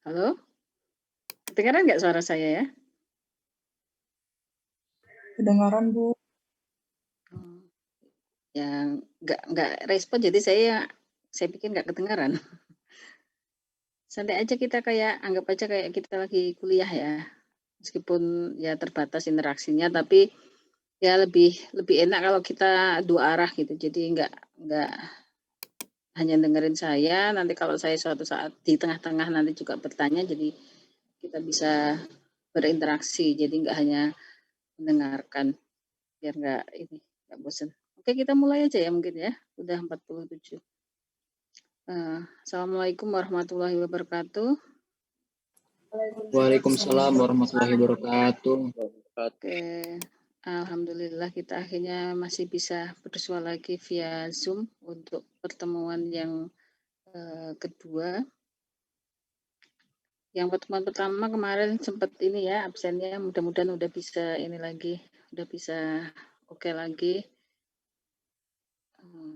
Halo? Kedengaran nggak suara saya ya? Kedengaran, Bu. Oh, yang nggak respon jadi saya pikir nggak kedengaran. Santai aja kita anggap aja kayak kita lagi kuliah ya. Meskipun ya terbatas interaksinya, tapi ya lebih lebih enak kalau kita dua arah gitu. Jadi nggak hanya dengerin saya, nanti kalau saya suatu saat di tengah-tengah nanti juga bertanya, jadi kita bisa berinteraksi. Jadi nggak hanya mendengarkan, biar nggak bosan. Oke, kita mulai aja ya mungkin ya. Udah 47. Assalamualaikum warahmatullahi wabarakatuh. Waalaikumsalam warahmatullahi wabarakatuh. Oke, alhamdulillah kita akhirnya masih bisa bersua lagi via Zoom untuk pertemuan yang kedua. Yang pertemuan pertama kemarin sempat ini ya absennya, mudah-mudahan udah bisa ini lagi, udah bisa oke lagi.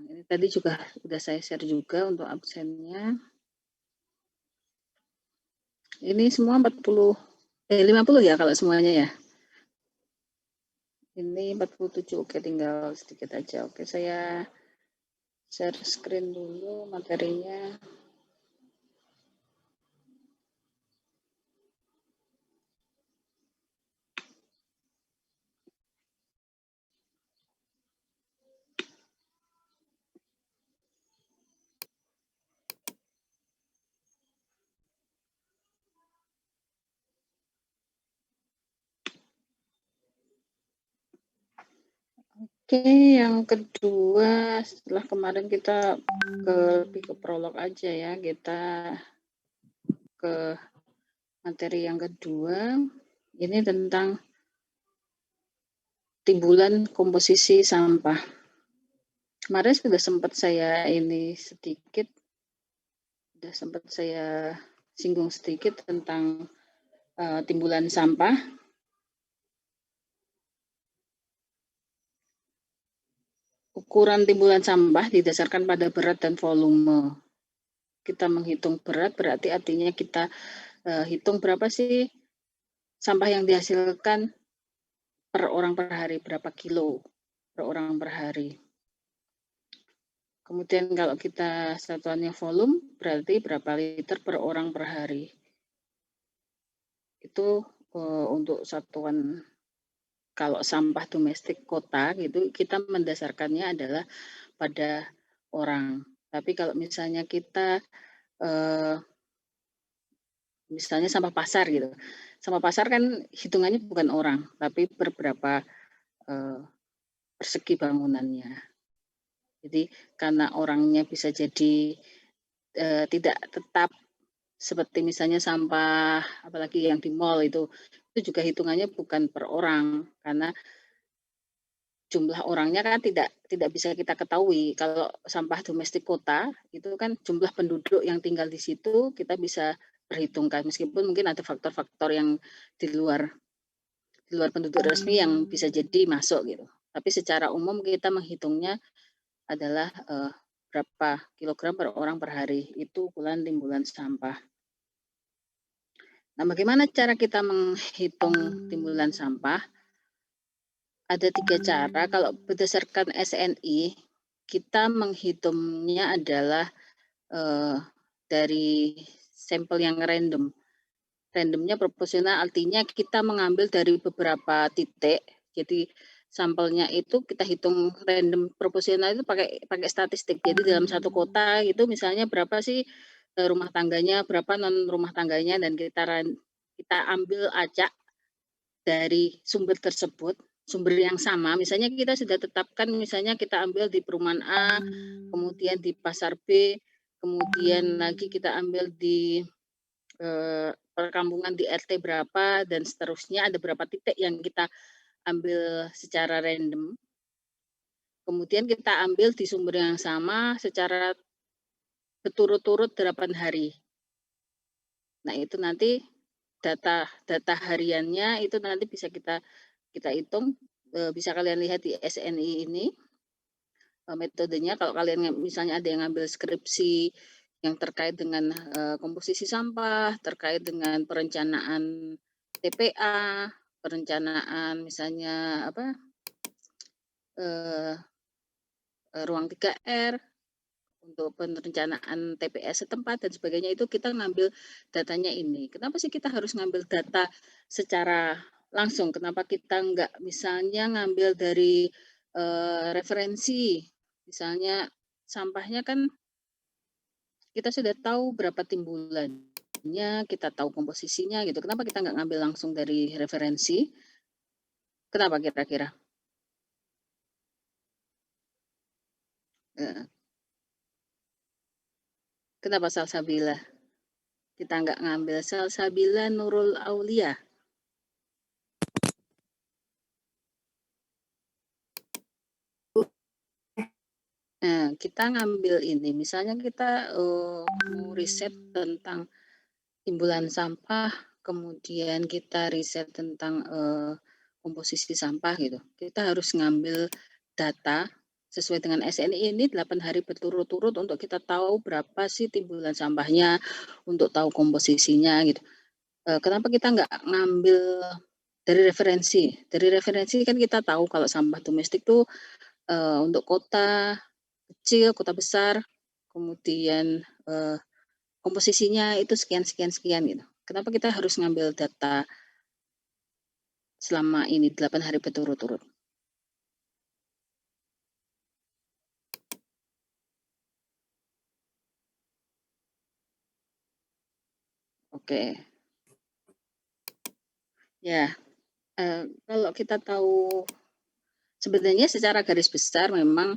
Ini tadi juga udah saya share juga untuk absennya. Ini semua 50 ya kalau semuanya ya. Ini 47, oke tinggal sedikit aja. Oke, saya share screen dulu materinya. Oke, yang kedua setelah kemarin kita lebih ke prolog aja ya, kita ke materi yang kedua. Ini tentang timbulan komposisi sampah. Kemarin sudah sempat saya singgung sedikit tentang timbulan sampah. Ukuran timbulan sampah didasarkan pada berat dan volume. Kita menghitung berat berarti artinya kita hitung berapa sih sampah yang dihasilkan per orang per hari, berapa kilo per orang per hari. Kemudian kalau kita satuannya volume berarti berapa liter per orang per hari. Itu untuk satuan kalau sampah domestik kota gitu kita mendasarkannya adalah pada orang. Tapi kalau misalnya kita misalnya sampah pasar gitu. Sampah pasar kan hitungannya bukan orang, tapi per berapa persegi bangunannya. Jadi karena orangnya bisa jadi tidak tetap seperti misalnya sampah apalagi yang di mall itu juga hitungannya bukan per orang karena jumlah orangnya kan tidak bisa kita ketahui. Kalau sampah domestik kota itu kan jumlah penduduk yang tinggal di situ kita bisa perhitungkan meskipun mungkin ada faktor-faktor yang di luar penduduk resmi yang bisa jadi masuk gitu. Tapi secara umum kita menghitungnya adalah berapa kilogram per orang per hari itu ukuran timbulan sampah. Nah, bagaimana cara kita menghitung timbulan sampah? Ada 3 cara. Kalau berdasarkan SNI, kita menghitungnya adalah dari sampel yang random. Randomnya proporsional artinya kita mengambil dari beberapa titik. Jadi sampelnya itu kita hitung random proporsional itu pakai statistik. Jadi dalam satu kota itu misalnya berapa sih rumah tangganya, berapa non rumah tangganya dan kita ambil acak dari sumber tersebut, sumber yang sama. Misalnya kita sudah tetapkan misalnya kita ambil di perumahan A, kemudian di pasar B, kemudian lagi kita ambil di perkampungan di RT berapa dan seterusnya ada berapa titik yang kita ambil secara random. Kemudian kita ambil di sumber yang sama secara berturut-turut 8 hari. Nah, itu nanti data hariannya itu nanti bisa kita hitung, bisa kalian lihat di SNI ini metodenya. Kalau kalian misalnya ada yang ngambil skripsi yang terkait dengan komposisi sampah, terkait dengan perencanaan TPA, perencanaan misalnya apa ruang 3R untuk perencanaan TPS setempat dan sebagainya, itu kita ngambil datanya ini. Kenapa sih kita harus ngambil data secara langsung? Kenapa kita nggak misalnya ngambil dari referensi? Misalnya sampahnya kan kita sudah tahu berapa timbulannya, kita tahu komposisinya gitu. Kenapa kita nggak ngambil langsung dari referensi? Kenapa kira-kira? Kenapa Salsabila? Kita nggak ngambil Salsabila Nurul Aulia. Nah, kita ngambil ini, misalnya kita mau riset tentang timbulan sampah, kemudian kita riset tentang komposisi sampah gitu. Kita harus ngambil data sesuai dengan SNI ini 8 hari berturut-turut untuk kita tahu berapa sih timbulan sampahnya, untuk tahu komposisinya gitu. Kenapa kita nggak ngambil dari referensi? Dari referensi kan kita tahu kalau sampah domestik tuh untuk kota kecil, kota besar, kemudian komposisinya itu sekian sekian sekian gitu. Kenapa kita harus ngambil data selama ini 8 hari berturut-turut? Oke. Ya, kalau kita tahu sebenarnya secara garis besar memang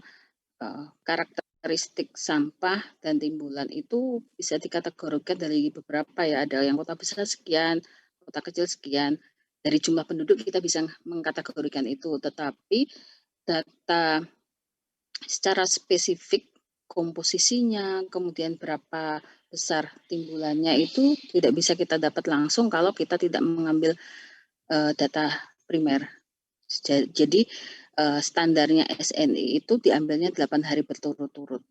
karakteristik sampah dan timbulan itu bisa dikategorikan dari beberapa ya, ada yang kota besar sekian, kota kecil sekian. Dari jumlah penduduk kita bisa mengkategorikan itu, tetapi data secara spesifik komposisinya, kemudian berapa besar timbulannya itu tidak bisa kita dapat langsung kalau kita tidak mengambil data primer. Jadi standarnya SNI itu diambilnya 8 hari berturut-turut.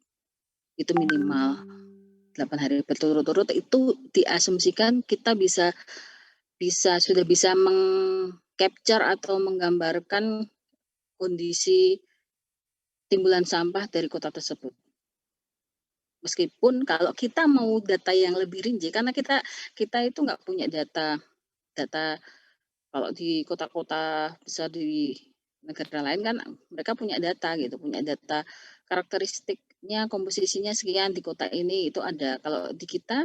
Itu minimal 8 hari berturut-turut, itu diasumsikan kita sudah bisa meng-capture atau menggambarkan kondisi timbulan sampah dari kota tersebut. Meskipun kalau kita mau data yang lebih rinci, karena kita itu nggak punya data kalau di kota-kota besar di negara lain kan mereka punya data gitu, punya data karakteristiknya, komposisinya sekian di kota ini itu ada. Kalau di kita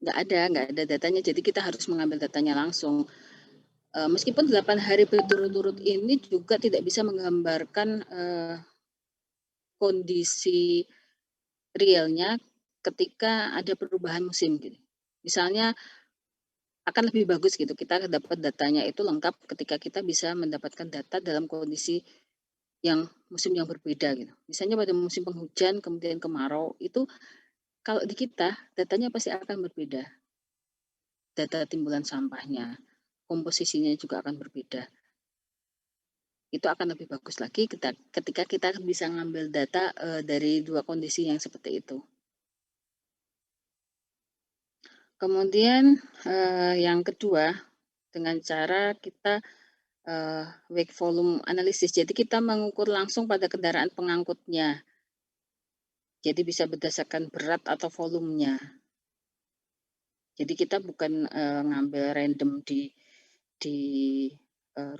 nggak ada datanya, jadi kita harus mengambil datanya langsung. Meskipun 8 hari berturut-turut ini juga tidak bisa menggambarkan kondisi realnya ketika ada perubahan musim gitu. Misalnya akan lebih bagus gitu kita dapat datanya itu lengkap ketika kita bisa mendapatkan data dalam kondisi yang musim yang berbeda gitu. Misalnya pada musim penghujan kemudian kemarau itu kalau di kita datanya pasti akan berbeda. Data timbulan sampahnya, komposisinya juga akan berbeda. Itu akan lebih bagus lagi ketika kita bisa ngambil data dari dua kondisi yang seperti itu. Kemudian yang kedua, dengan cara kita wake volume analisis. Jadi kita mengukur langsung pada kendaraan pengangkutnya. Jadi bisa berdasarkan berat atau volumenya. Jadi kita bukan ngambil random di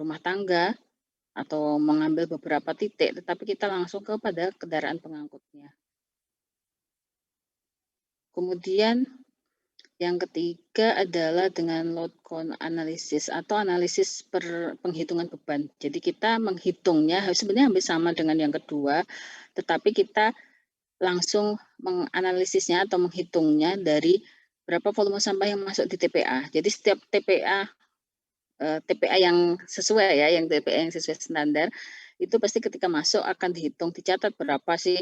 rumah tangga atau mengambil beberapa titik, tetapi kita langsung kepada kendaraan pengangkutnya. Kemudian yang ketiga adalah dengan load count analysis atau analisis penghitungan beban. Jadi kita menghitungnya sebenarnya hampir sama dengan yang kedua, tetapi kita langsung menganalisisnya atau menghitungnya dari berapa volume sampah yang masuk di TPA. Jadi setiap TPA yang sesuai ya, yang TPA yang sesuai standar, itu pasti ketika masuk akan dihitung, dicatat berapa sih,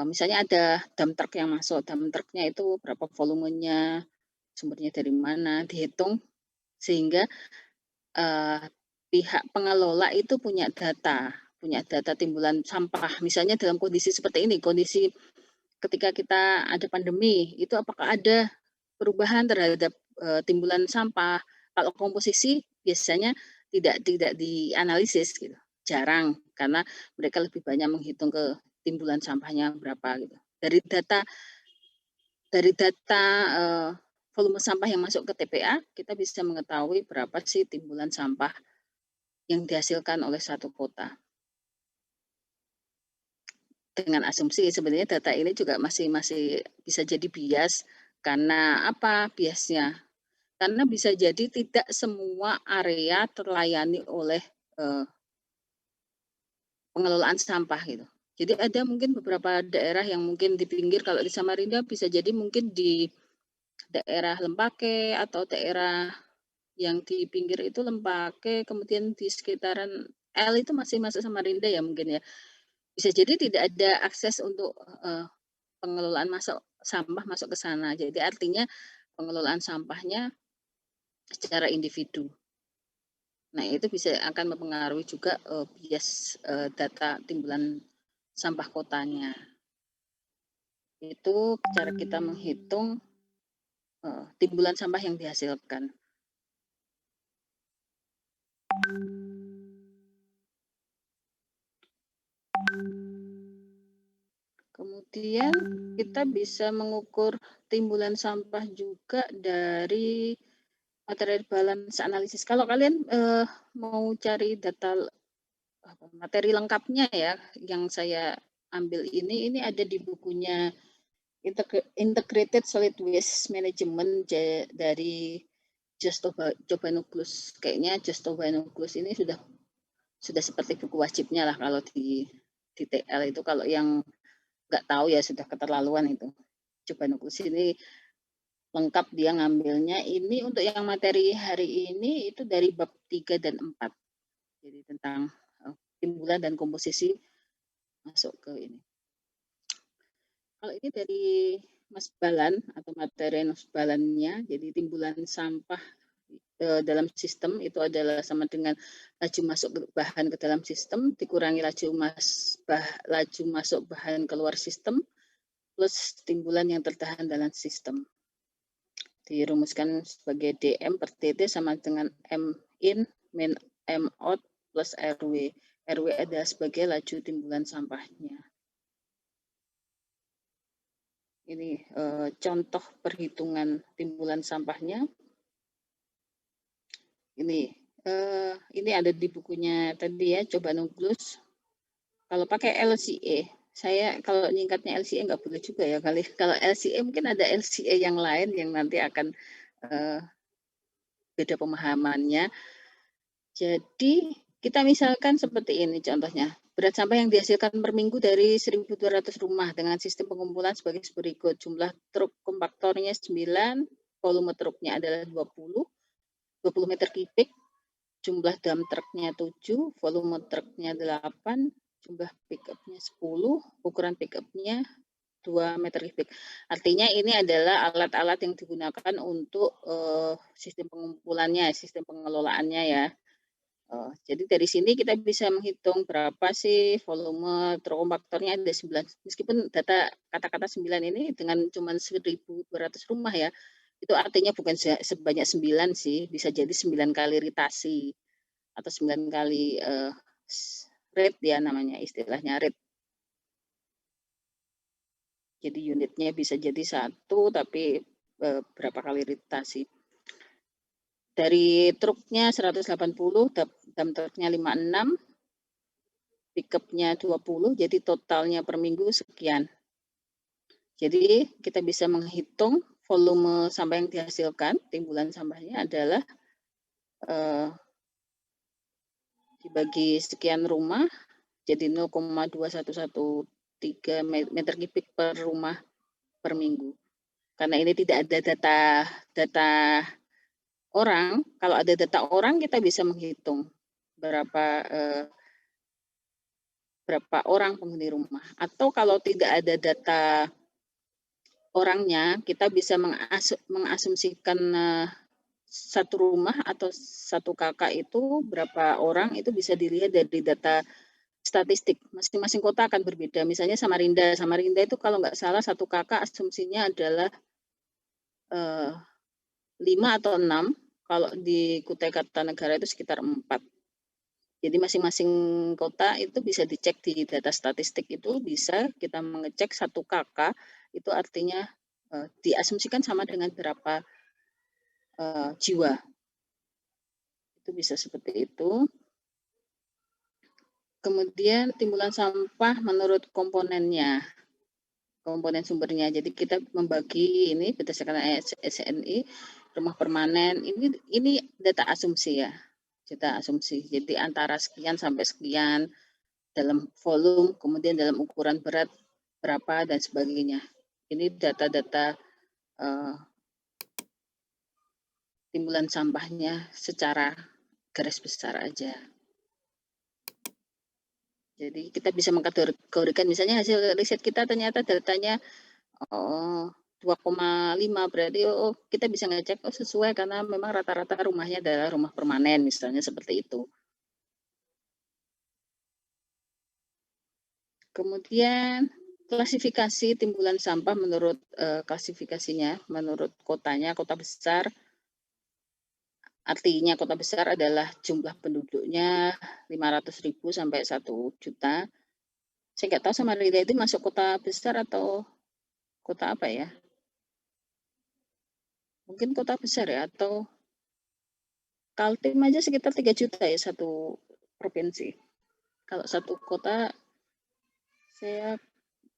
misalnya ada dump truck yang masuk, dump truck-nya itu berapa volumenya, sumbernya dari mana, dihitung sehingga pihak pengelola itu punya data timbulan sampah. Misalnya dalam kondisi seperti ini, kondisi ketika kita ada pandemi, itu apakah ada perubahan terhadap, timbulan sampah? Kalau komposisi biasanya tidak dianalisis gitu, jarang, karena mereka lebih banyak menghitung ke timbulan sampahnya berapa gitu. Dari data, volume sampah yang masuk ke TPA, kita bisa mengetahui berapa sih timbulan sampah yang dihasilkan oleh satu kota. Dengan asumsi sebenarnya data ini juga masih bisa jadi bias, karena apa biasnya? Karena bisa jadi tidak semua area terlayani oleh, pengelolaan sampah gitu. Jadi ada mungkin beberapa daerah yang mungkin di pinggir, kalau di Samarinda bisa jadi mungkin di daerah Lempake atau daerah yang di pinggir itu Lempake, kemudian di sekitaran L itu masih masuk Samarinda ya mungkin ya. Bisa jadi tidak ada akses untuk, pengelolaan sampah masuk ke sana. Jadi artinya pengelolaan sampahnya secara individu. Nah, itu bisa akan mempengaruhi juga, bias, data timbulan sampah kotanya. Itu cara kita menghitung, timbulan sampah yang dihasilkan. Kemudian kita bisa mengukur timbulan sampah juga dari material balance analisis. Kalau kalian, mau cari data materi lengkapnya ya, yang saya ambil ini ada di bukunya Integrated Solid Waste Management dari Jobanoglu. Kayaknya Jobanoglu ini sudah seperti buku wajibnya lah kalau di TL itu, kalau yang nggak tahu ya sudah keterlaluan itu. Jobanoglu ini lengkap, dia ngambilnya ini untuk yang materi hari ini itu dari bab 3 dan 4. Jadi tentang timbulan dan komposisi masuk ke ini. Kalau ini dari Mas Balan atau materi Mas Balannya, jadi timbulan sampah dalam sistem itu adalah sama dengan laju masuk bahan ke dalam sistem dikurangi laju masuk bahan keluar sistem plus timbulan yang tertahan dalam sistem. Dirumuskan sebagai DM per TT sama dengan M in min M out plus RW. RW adalah sebagai laju timbulan sampahnya. Ini contoh perhitungan timbulan sampahnya. Ini ada di bukunya tadi ya, Jobanoglu. Kalau pakai LCA, saya kalau nyingkatnya LCA nggak boleh juga ya kali. Kalau LCA mungkin ada LCA yang lain yang nanti akan beda pemahamannya. Jadi kita misalkan seperti ini contohnya. Berat sampah yang dihasilkan per minggu dari 1.200 rumah dengan sistem pengumpulan sebagai berikut. Jumlah truk kompaktornya 9, volume truknya adalah 20 meter kubik, jumlah dam truknya 7, volume truknya 8, jumlah pickupnya 10, ukuran pickupnya 2 meter kubik. Artinya ini adalah alat-alat yang digunakan untuk sistem pengumpulannya, sistem pengelolaannya ya. Jadi dari sini kita bisa menghitung berapa sih volume truk kompaktornya ada 9. Meskipun data kata-kata 9 ini dengan cuma 1.200 rumah ya, itu artinya bukan sebanyak 9 sih, bisa jadi 9 kali ritasi atau 9 kali rate ya namanya, istilahnya rate. Jadi unitnya bisa jadi 1 tapi berapa kali ritasi. Dari truknya 180, dam truknya 56, pickupnya 20, jadi totalnya per minggu sekian. Jadi kita bisa menghitung volume sampah yang dihasilkan, timbulan sampahnya adalah dibagi sekian rumah, jadi 0,2113 meter kubik per rumah per minggu. Karena ini tidak ada data orang, kalau ada data orang kita bisa menghitung berapa orang penghuni rumah. Atau kalau tidak ada data orangnya, kita bisa mengasumsikan satu rumah atau satu kakak itu berapa orang, itu bisa dilihat dari data statistik, masing-masing kota akan berbeda. Misalnya Samarinda itu kalau nggak salah satu kakak asumsinya adalah 5 atau 6, kalau di Kutai Kartanegara itu sekitar 4. Jadi masing-masing kota itu bisa dicek di data statistik itu bisa kita mengecek satu kakak itu artinya diasumsikan sama dengan berapa jiwa. Itu bisa seperti itu. Kemudian timbulan sampah menurut komponennya, komponen sumbernya. Jadi kita membagi ini berdasarkan SNI, rumah permanen, ini data asumsi ya. Data asumsi. Jadi antara sekian sampai sekian dalam volume, kemudian dalam ukuran berat berapa dan sebagainya. Ini data-data timbulan sampahnya secara garis besar aja. Jadi kita bisa mengkategorikan misalnya hasil riset kita ternyata datanya 2,5 berarti kita bisa ngecek sesuai karena memang rata-rata rumahnya adalah rumah permanen misalnya seperti itu. Kemudian klasifikasi timbulan sampah menurut klasifikasinya, menurut kotanya, kota besar. Artinya kota besar adalah jumlah penduduknya 500.000 sampai 1 juta. Saya nggak tahu Samarinda itu masuk kota besar atau kota apa ya? Mungkin kota besar ya, atau Kaltim aja sekitar 3 juta ya satu provinsi. Kalau satu kota, saya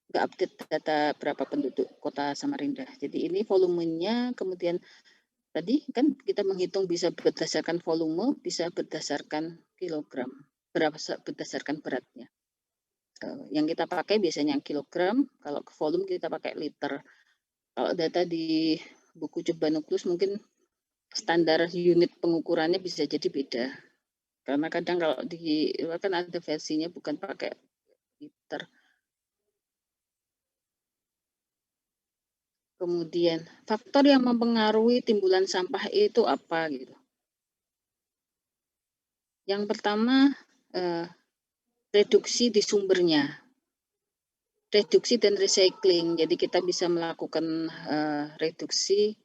nggak update data berapa penduduk kota Samarinda. Jadi ini volumenya, kemudian tadi kan kita menghitung bisa berdasarkan volume, bisa berdasarkan kilogram, berdasarkan beratnya. Yang kita pakai biasanya kilogram, kalau ke volume kita pakai liter. Kalau data di buku coba nuklus mungkin standar unit pengukurannya bisa jadi beda. Karena kadang kalau di kan ada versinya bukan pakai liter. Kemudian faktor yang mempengaruhi timbulan sampah itu apa gitu. Yang pertama reduksi di sumbernya. Reduksi dan recycling. Jadi kita bisa melakukan reduksi,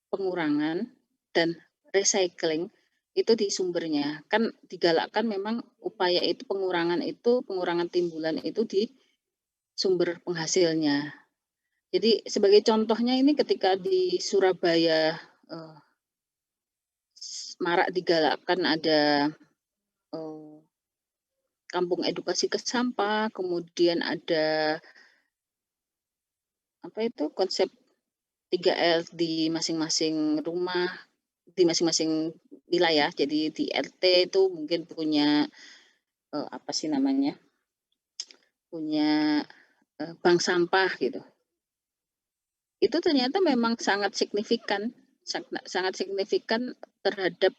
pengurangan dan recycling itu di sumbernya. Kan digalakkan memang upaya itu pengurangan timbulan itu di sumber penghasilnya. Jadi sebagai contohnya ini ketika di Surabaya marak digalakkan ada kampung edukasi ke sampah, kemudian ada konsep 3L di masing-masing rumah, di masing-masing wilayah. Jadi di RT itu mungkin punya punya bank sampah gitu. Itu ternyata memang sangat signifikan terhadap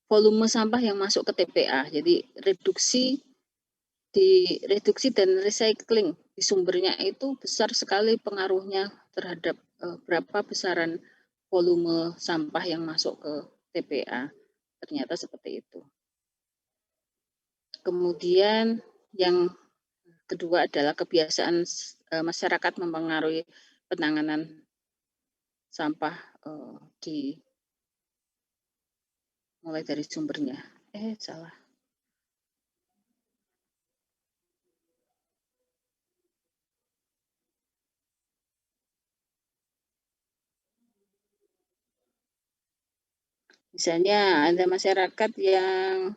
volume sampah yang masuk ke TPA. Jadi reduksi dan recycling di sumbernya itu besar sekali pengaruhnya terhadap berapa besaran volume sampah yang masuk ke TPA. Ternyata seperti itu. Kemudian yang kedua adalah kebiasaan masyarakat mempengaruhi penanganan sampah mulai dari sumbernya. Salah. Misalnya ada masyarakat yang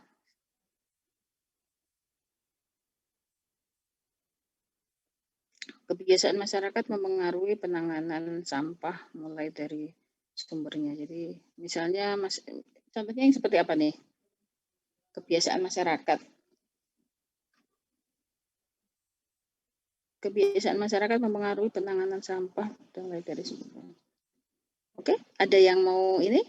kebiasaan masyarakat mempengaruhi penanganan sampah mulai dari sumbernya. Jadi misalnya contohnya yang seperti apa nih? Kebiasaan masyarakat. Kebiasaan masyarakat mempengaruhi penanganan sampah mulai dari sumbernya. Oke, ada yang mau ini?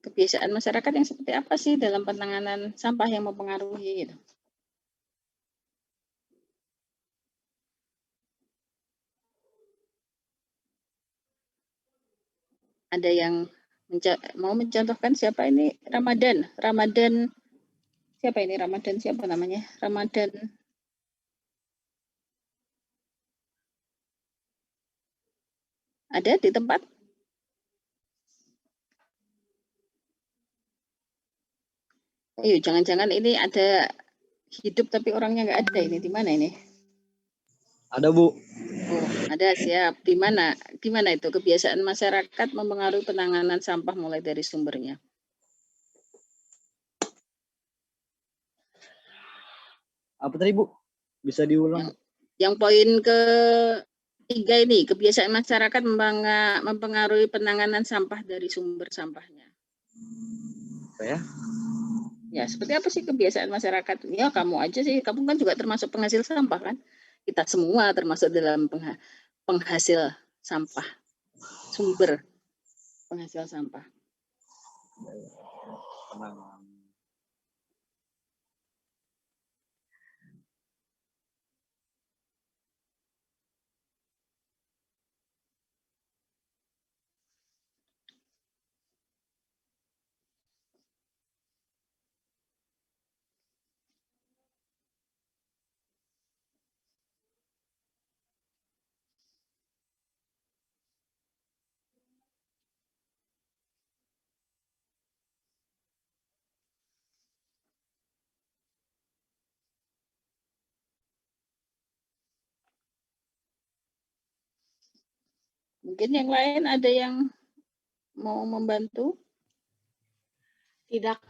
Kebiasaan masyarakat yang seperti apa sih dalam penanganan sampah yang mempengaruhi gitu? Ada yang mau mencontohkan siapa ini? Ramadan Siapa ini Ramadan? Siapa namanya? Ramadan. Ada di tempat? Ayo, jangan-jangan ini ada hidup tapi orangnya nggak ada ini. Di mana ini? Ada, Bu. Oh, ada, siap. Di mana? Gimana itu kebiasaan masyarakat mempengaruhi penanganan sampah mulai dari sumbernya? Apa tadi, Bu? Bisa diulang? Yang poin ketiga ini, kebiasaan masyarakat mempengaruhi penanganan sampah dari sumber sampahnya. Apa ya? Ya, seperti apa sih kebiasaan masyarakat? Ya, kamu aja sih. Kamu kan juga termasuk penghasil sampah kan? Kita semua termasuk dalam penghasil sampah, sumber penghasil sampah. Mungkin yang lain ada yang mau membantu? Tidak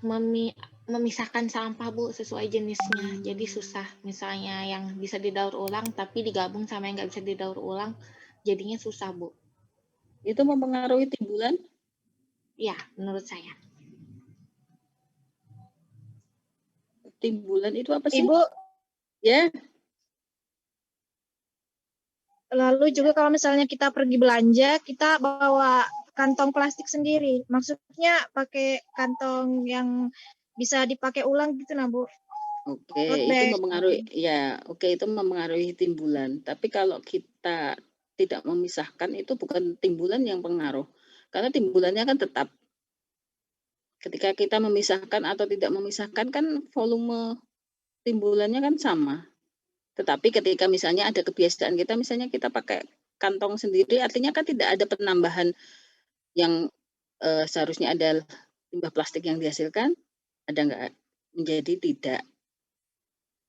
memisahkan sampah, Bu, sesuai jenisnya. Jadi susah. Misalnya yang bisa didaur ulang tapi digabung sama yang nggak bisa didaur ulang, jadinya susah, Bu. Itu mempengaruhi timbulan? Ya, menurut saya. Timbulan itu apa sih? Ibu, Ya, lalu juga kalau misalnya kita pergi belanja, kita bawa kantong plastik sendiri. Maksudnya pakai kantong yang bisa dipakai ulang gitu nah, Bu. oke, Tote itu bag. mempengaruhi ya, oke itu mempengaruhi timbulan. Tapi kalau kita tidak memisahkan itu bukan timbulan yang pengaruh. Karena timbulannya kan tetap. Ketika kita memisahkan atau tidak memisahkan kan volume timbulannya kan sama. Tetapi ketika misalnya ada kebiasaan kita misalnya kita pakai kantong sendiri artinya kan tidak ada penambahan yang seharusnya ada limbah plastik yang dihasilkan, ada nggak? Menjadi tidak.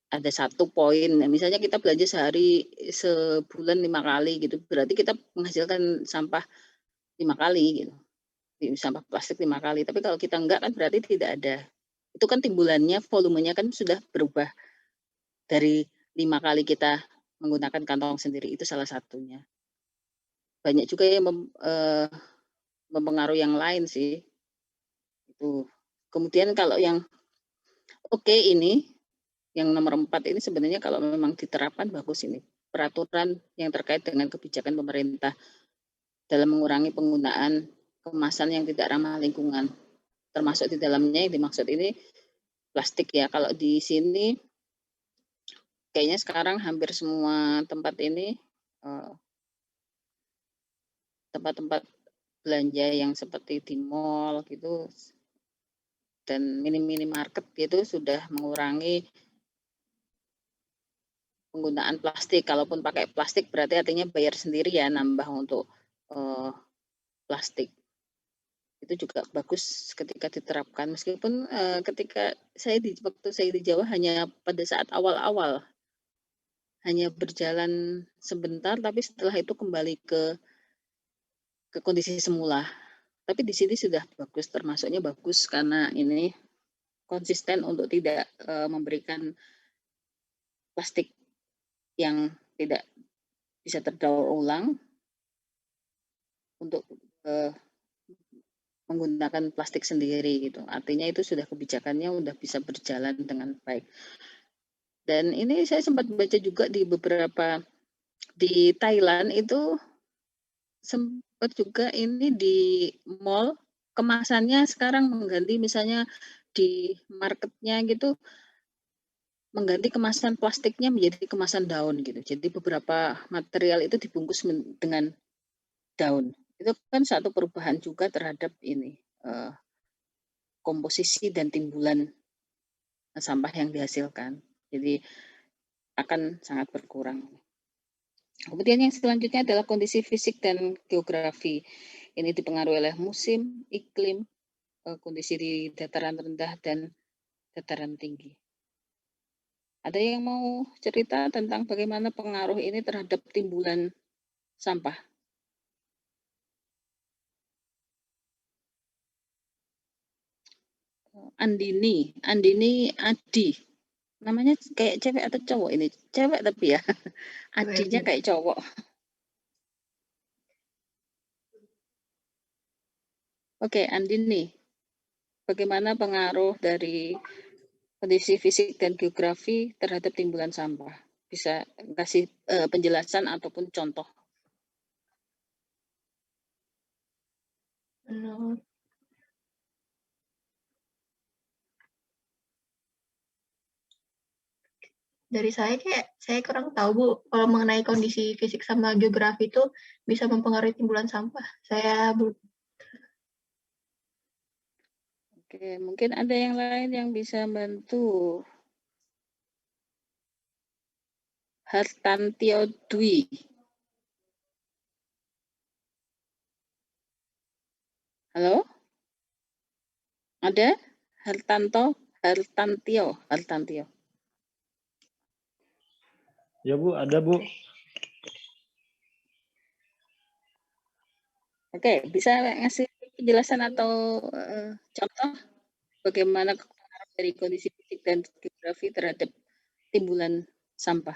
Ada 1 poin, misalnya kita belanja sebulan 5 kali gitu, berarti kita menghasilkan sampah 5 kali gitu, sampah plastik 5 kali. Tapi kalau kita enggak kan berarti tidak ada. Itu kan timbulannya, volumenya kan sudah berubah dari 5 kali kita menggunakan kantong sendiri, itu salah satunya. Banyak juga yang mempengaruhi yang lain sih, itu. Kemudian kalau yang ini, yang nomor 4 ini sebenarnya kalau memang diterapkan bagus ini. Peraturan yang terkait dengan kebijakan pemerintah dalam mengurangi penggunaan kemasan yang tidak ramah lingkungan. Termasuk di dalamnya yang dimaksud ini plastik ya. Kalau di sini kayaknya sekarang hampir semua tempat ini tempat-tempat belanja yang seperti di mall gitu dan mini market gitu sudah mengurangi penggunaan plastik. Kalaupun pakai plastik berarti artinya bayar sendiri ya, nambah untuk plastik. Itu juga bagus ketika diterapkan meskipun ketika waktu saya di Jawa hanya pada saat awal-awal hanya berjalan sebentar tapi setelah itu kembali ke kondisi semula. Tapi di sini sudah bagus, termasuknya bagus karena ini konsisten untuk tidak memberikan plastik yang tidak bisa terdaur ulang untuk menggunakan plastik sendiri gitu. Artinya itu sudah kebijakannya sudah bisa berjalan dengan baik. Dan ini saya sempat baca juga di Thailand itu sempat juga ini di mall kemasannya sekarang mengganti misalnya di marketnya gitu mengganti kemasan plastiknya menjadi kemasan daun gitu. Jadi beberapa material itu dibungkus dengan daun. Itu kan satu perubahan juga terhadap ini komposisi dan timbulan sampah yang dihasilkan. Jadi akan sangat berkurang. Kemudian yang selanjutnya adalah kondisi fisik dan geografi. Ini dipengaruhi oleh musim, iklim, kondisi di dataran rendah dan dataran tinggi. Ada yang mau cerita tentang bagaimana pengaruh ini terhadap timbulan sampah? Andini Adi. Namanya kayak cewek atau cowok ini? Cewek tapi ya. Adinya kayak cowok. Oke, Andini. Bagaimana pengaruh dari kondisi fisik dan geografi terhadap timbulan sampah? Bisa kasih penjelasan ataupun contoh? Dari saya kurang tahu Bu, kalau mengenai kondisi fisik sama geografi itu bisa mempengaruhi timbulan sampah. Saya Oke, mungkin ada yang lain yang bisa bantu. Hartantio Dwi. Halo? Ada? Hartantio. Ya Bu, ada Bu. Oke, bisa ngasih penjelasan atau contoh bagaimana pengaruh dari kondisi fisik dan geografi terhadap timbulan sampah?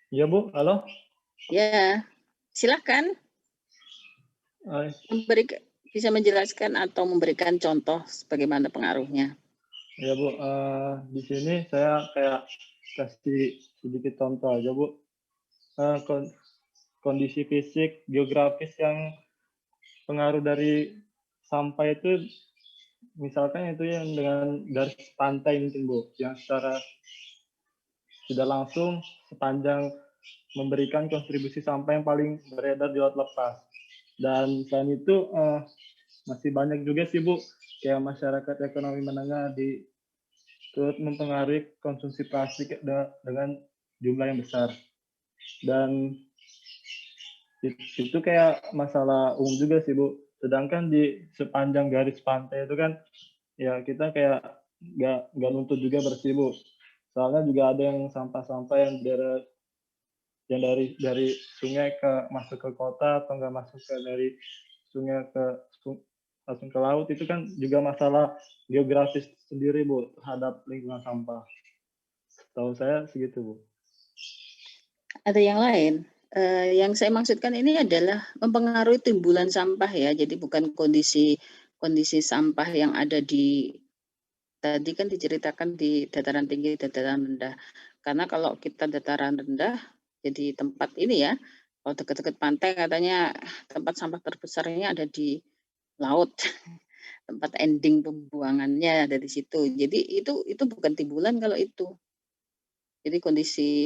Ya Bu, halo. Ya, silakan bisa menjelaskan atau memberikan contoh bagaimana pengaruhnya. Ya Bu, di sini saya kayak kasih sedikit contoh aja Bu. Kondisi fisik, geografis yang pengaruh dari sampah itu, misalkan itu yang dengan garis pantai mungkin Bu, yang secara tidak langsung sepanjang memberikan kontribusi sampah yang paling beredar di laut lepas. Dan selain itu masih banyak juga sih Bu, kayak masyarakat ekonomi menengah di turut mempengaruhi konsumsi plastik dengan jumlah yang besar. Dan itu kayak masalah umum juga sih Bu. Sedangkan di sepanjang garis pantai itu kan ya kita kayak nggak nuntut juga bersih Bu. Soalnya juga ada yang sampah-sampah yang dari sungai masuk ke kota atau nggak masuk dari sungai langsung ke laut, itu kan juga masalah geografis sendiri Bu terhadap lingkungan sampah. Tahu saya segitu Bu. Ada yang lain? Yang saya maksudkan ini adalah mempengaruhi timbulan sampah ya. Jadi bukan kondisi sampah yang ada di tadi kan diceritakan di dataran tinggi, dataran rendah. Karena kalau kita dataran rendah, jadi tempat ini ya, kalau dekat-dekat pantai katanya tempat sampah terbesarnya ada di laut. Tempat ending pembuangannya ada di situ. Jadi itu bukan timbulan kalau itu. Jadi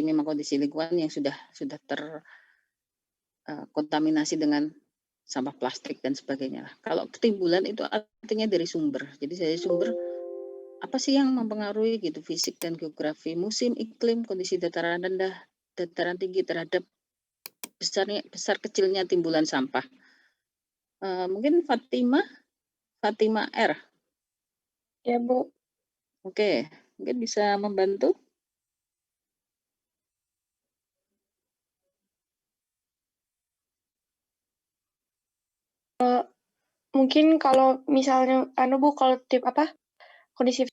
memang kondisi lingkungan yang sudah terkontaminasi dengan sampah plastik dan sebagainya. Kalau timbulan itu artinya dari sumber. Jadi dari sumber apa sih yang mempengaruhi gitu fisik dan geografi, musim, iklim, kondisi dataran rendah, dataran tinggi terhadap besar kecilnya timbulan sampah. Mungkin Fatima R. Ya Bu. Oke, mungkin bisa membantu. Mungkin kalau misalnya Bu, kalau kondisi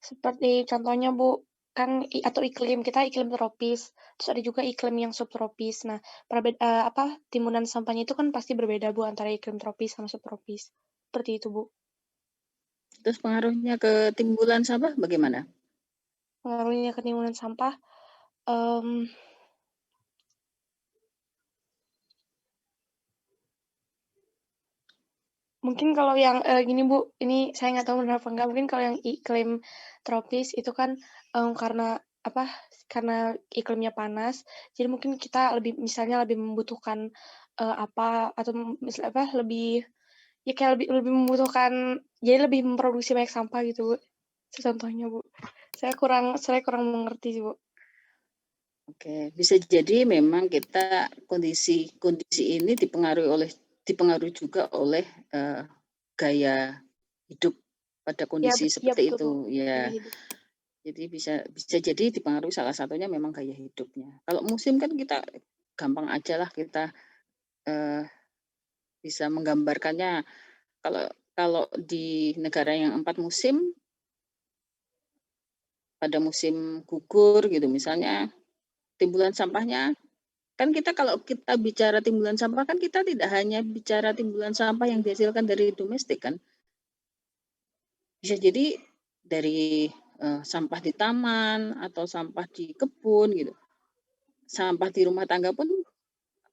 seperti contohnya Bu, kan atau iklim kita iklim tropis, terus ada juga iklim yang subtropis. Nah, timbunan sampahnya itu kan pasti berbeda Bu antara iklim tropis sama subtropis. Seperti itu Bu. Terus pengaruhnya ke timbulan sampah bagaimana? Pengaruhnya ke timbunan sampah, Mungkin kalau yang gini Bu, ini saya nggak tahu benar apa enggak. Mungkin kalau yang iklim tropis itu kan karena apa? Karena iklimnya panas, jadi mungkin kita misalnya lebih membutuhkan apa atau misalnya apa? Lebih ya kayak lebih membutuhkan, jadi lebih memproduksi banyak sampah gitu Bu. Itu contohnya Bu. Saya kurang mengerti sih Bu. Oke, bisa jadi memang kita kondisi ini dipengaruhi juga oleh gaya hidup pada Iya kondisi iya seperti betul Bu. itu, Gaya ya. hidup. Jadi bisa jadi dipengaruhi salah satunya memang gaya hidupnya. Kalau musim kan kita gampang aja lah kita bisa menggambarkannya. Kalau di negara yang 4 musim, pada musim gugur gitu misalnya, timbulan sampahnya kan kalau kita bicara timbulan sampah kan kita tidak hanya bicara timbulan sampah yang dihasilkan dari domestik kan. Bisa jadi dari sampah di taman atau sampah di kebun gitu. Sampah di rumah tangga pun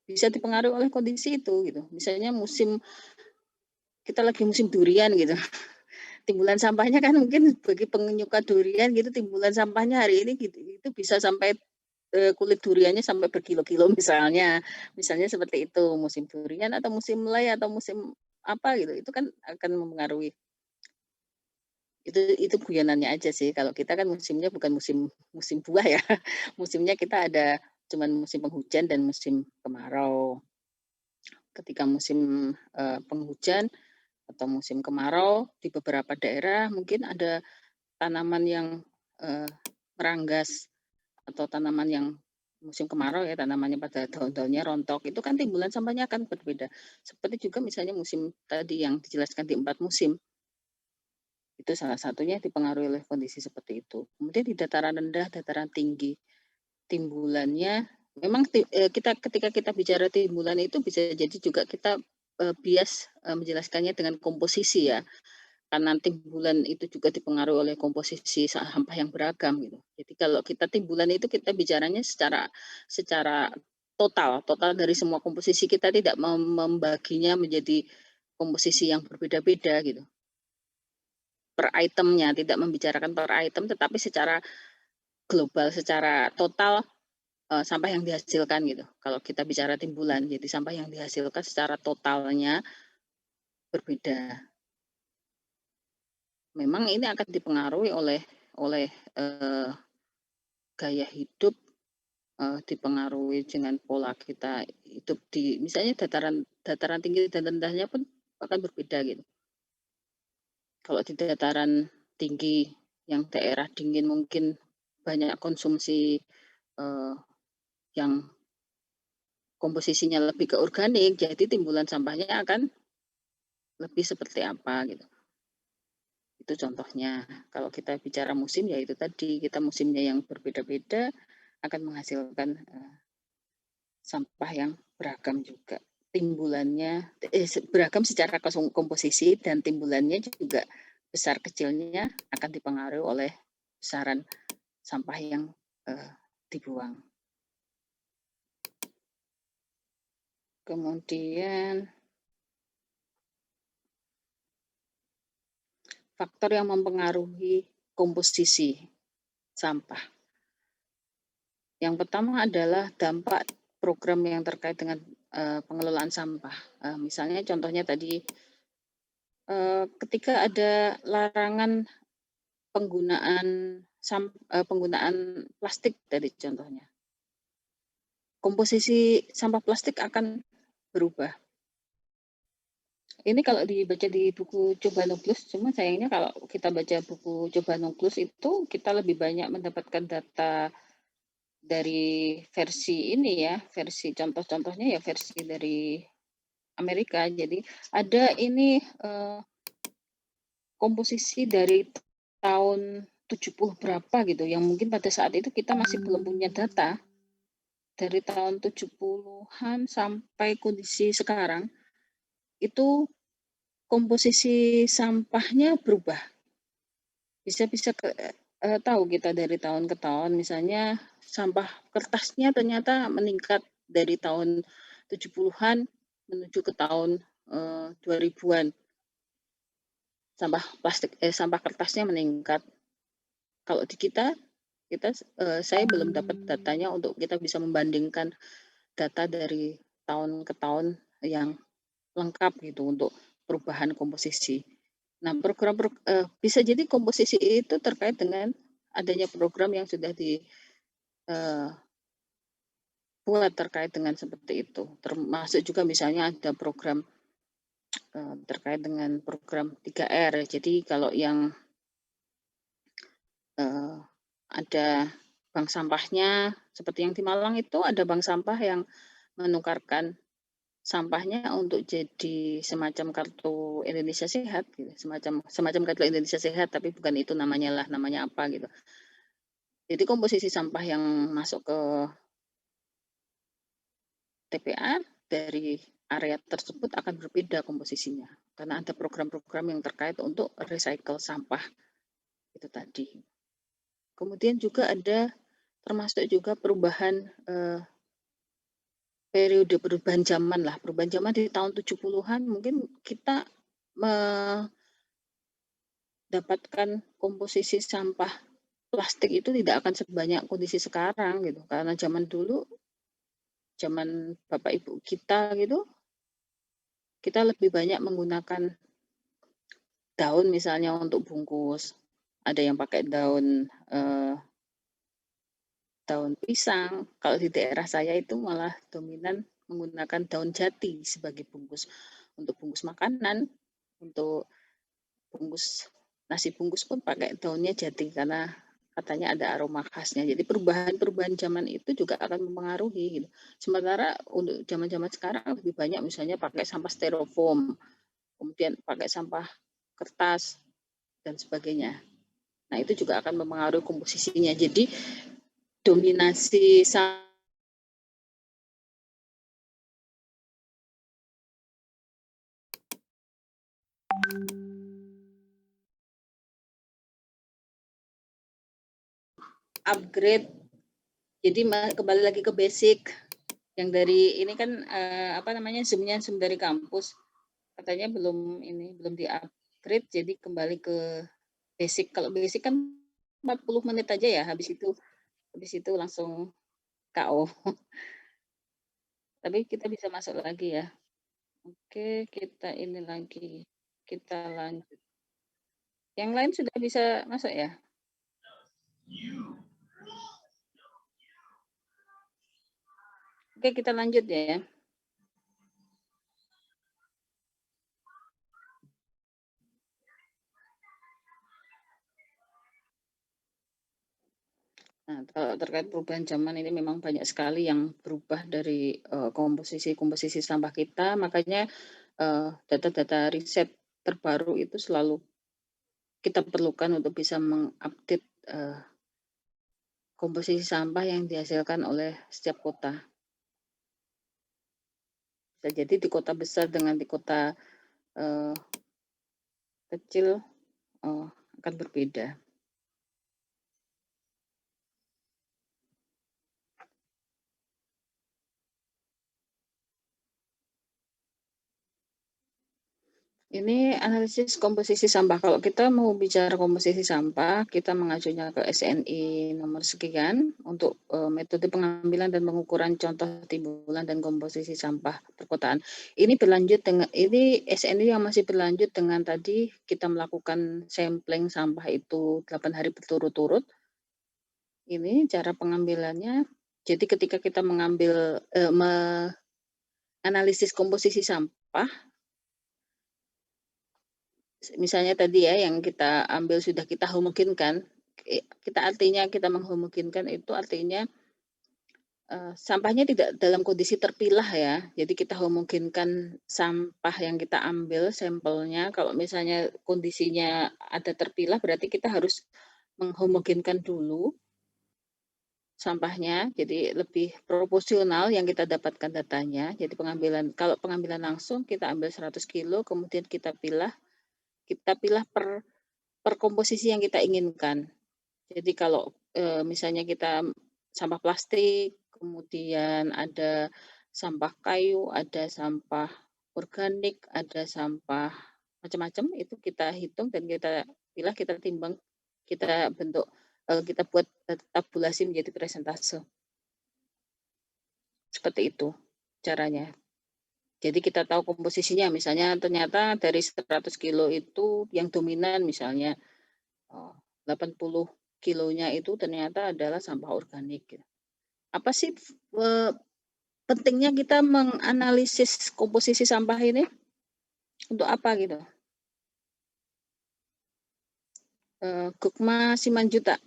bisa dipengaruhi oleh kondisi itu gitu. Misalnya kita lagi musim durian gitu. Timbulan sampahnya kan mungkin bagi penyuka durian gitu, timbulan sampahnya hari ini gitu, itu bisa sampai kulit duriannya sampai berkilo-kilo misalnya seperti itu, musim durian atau musim mulai atau musim apa gitu, itu kan akan mempengaruhi. Itu guyonannya aja sih, kalau kita kan musimnya bukan musim buah ya, musimnya kita ada cuman musim penghujan dan musim kemarau. Ketika musim penghujan atau musim kemarau di beberapa daerah mungkin ada tanaman yang meranggas atau tanaman yang musim kemarau ya, tanamannya pada daun-daunnya rontok, itu kan timbulan sampahnya akan berbeda. Seperti juga misalnya musim tadi yang dijelaskan di 4 musim, itu salah satunya dipengaruhi oleh kondisi seperti itu. Kemudian di dataran rendah, dataran tinggi, timbulannya memang ketika kita bicara timbulan itu bisa jadi juga kita bias menjelaskannya dengan komposisi ya. Karena timbulan itu juga dipengaruhi oleh komposisi sampah yang beragam gitu. Jadi kalau kita timbulan itu kita bicaranya secara total dari semua komposisi, kita tidak membaginya menjadi komposisi yang berbeda-beda gitu. Per itemnya, tidak membicarakan per item tetapi secara global, secara total sampah yang dihasilkan gitu. Kalau kita bicara timbulan, jadi sampah yang dihasilkan secara totalnya berbeda. Memang ini akan dipengaruhi oleh gaya hidup, dipengaruhi dengan pola kita hidup di misalnya dataran tinggi dan rendahnya pun akan berbeda gitu. Kalau di dataran tinggi yang daerah dingin mungkin banyak konsumsi yang komposisinya lebih ke organik, jadi timbulan sampahnya akan lebih seperti apa gitu. Itu contohnya. Kalau kita bicara musim ya itu tadi, kita musimnya yang berbeda-beda akan menghasilkan sampah yang beragam juga. Timbulannya beragam secara komposisi dan timbulannya juga besar kecilnya akan dipengaruhi oleh besaran sampah yang dibuang. Kemudian faktor yang mempengaruhi komposisi sampah. Yang pertama adalah dampak program yang terkait dengan pengelolaan sampah. Misalnya contohnya tadi ketika ada larangan penggunaan plastik tadi contohnya. Komposisi sampah plastik akan berubah. Ini kalau dibaca di buku Coba Nuklus, cuma sayangnya kalau kita baca buku Coba Nuklus itu kita lebih banyak mendapatkan data dari versi ini ya, versi contoh-contohnya ya versi dari Amerika. Jadi ada ini komposisi dari tahun 70 berapa gitu, yang mungkin pada saat itu kita masih belum punya data. Dari tahun 70-an sampai kondisi sekarang, itu komposisi sampahnya berubah. Bisa tahu kita dari tahun ke tahun, misalnya sampah kertasnya ternyata meningkat dari tahun 70-an menuju ke tahun 2000-an. sampah kertasnya meningkat. Kalau di kita saya belum dapat datanya untuk kita bisa membandingkan data dari tahun ke tahun yang lengkap gitu untuk perubahan komposisi. Nah, bisa jadi komposisi itu terkait dengan adanya program yang sudah buat terkait dengan seperti itu. Termasuk juga misalnya ada program terkait dengan program 3R. Jadi kalau yang ada bank sampahnya, seperti yang di Malang itu ada bank sampah yang menukarkan sampahnya untuk jadi semacam kartu Indonesia Sehat, gitu. semacam kartu Indonesia Sehat, tapi bukan itu namanya apa gitu. Jadi komposisi sampah yang masuk ke TPA dari area tersebut akan berbeda komposisinya, karena ada program-program yang terkait untuk recycle sampah itu tadi. Kemudian juga ada termasuk juga perubahan periode perubahan zaman lah. Perubahan zaman di tahun 70-an mungkin kita mendapatkan komposisi sampah plastik itu tidak akan sebanyak kondisi sekarang gitu. Karena zaman dulu, zaman Bapak Ibu kita gitu, kita lebih banyak menggunakan daun misalnya untuk bungkus. Ada yang pakai daun pisang. Kalau di daerah saya itu malah dominan menggunakan daun jati sebagai bungkus. Untuk bungkus makanan, untuk bungkus nasi bungkus pun pakai daunnya jati karena katanya ada aroma khasnya. Jadi perubahan-perubahan zaman itu juga akan mempengaruhi gitu. Sementara untuk zaman-zaman sekarang lebih banyak misalnya pakai sampah styrofoam, kemudian pakai sampah kertas dan sebagainya. Nah, itu juga akan mempengaruhi komposisinya. Jadi dominasi upgrade. Jadi kembali lagi ke basic yang dari ini kan Zoom dari kampus. Katanya belum di-upgrade, jadi kembali ke basic. Kalau basic kan 40 menit aja ya, habis itu langsung KO. Tapi kita bisa masuk lagi ya. Oke, kita ini lagi. Kita lanjut. Yang lain sudah bisa masuk ya? Oke, kita lanjut ya. Nah, terkait perubahan zaman ini memang banyak sekali yang berubah dari komposisi sampah kita, makanya data-data riset terbaru itu selalu kita perlukan untuk bisa mengupdate komposisi sampah yang dihasilkan oleh setiap kota. Bisa jadi di kota besar dengan di kota kecil akan berbeda. Ini analisis komposisi sampah. Kalau kita mau bicara komposisi sampah, kita mengajunya ke SNI nomor sekian untuk metode pengambilan dan pengukuran contoh timbulan dan komposisi sampah perkotaan. Ini berlanjut dengan SNI yang masih berlanjut dengan tadi kita melakukan sampling sampah itu 8 hari berturut-turut. Ini cara pengambilannya. Jadi ketika kita mengambil analisis komposisi sampah, misalnya tadi ya yang kita ambil sudah kita homogenkan, kita menghomogenkan itu artinya sampahnya tidak dalam kondisi terpilah ya. Jadi kita homogenkan sampah yang kita ambil sampelnya. Kalau misalnya kondisinya ada terpilah berarti kita harus menghomogenkan dulu sampahnya. Jadi lebih proporsional yang kita dapatkan datanya. Jadi kalau pengambilan langsung kita ambil 100 kilo kemudian kita pilah per komposisi yang kita inginkan. Jadi kalau misalnya kita sampah plastik, kemudian ada sampah kayu, ada sampah organik, ada sampah macam-macam itu kita hitung dan kita pilah, kita timbang, kita bentuk, kita buat tabulasi menjadi persentase. Seperti itu caranya. Jadi kita tahu komposisinya, misalnya ternyata dari 100 kilo itu yang dominan misalnya 80 kilonya itu ternyata adalah sampah organik. Apa sih pentingnya kita menganalisis komposisi sampah ini? Untuk apa gitu? Gukma Simanjuta.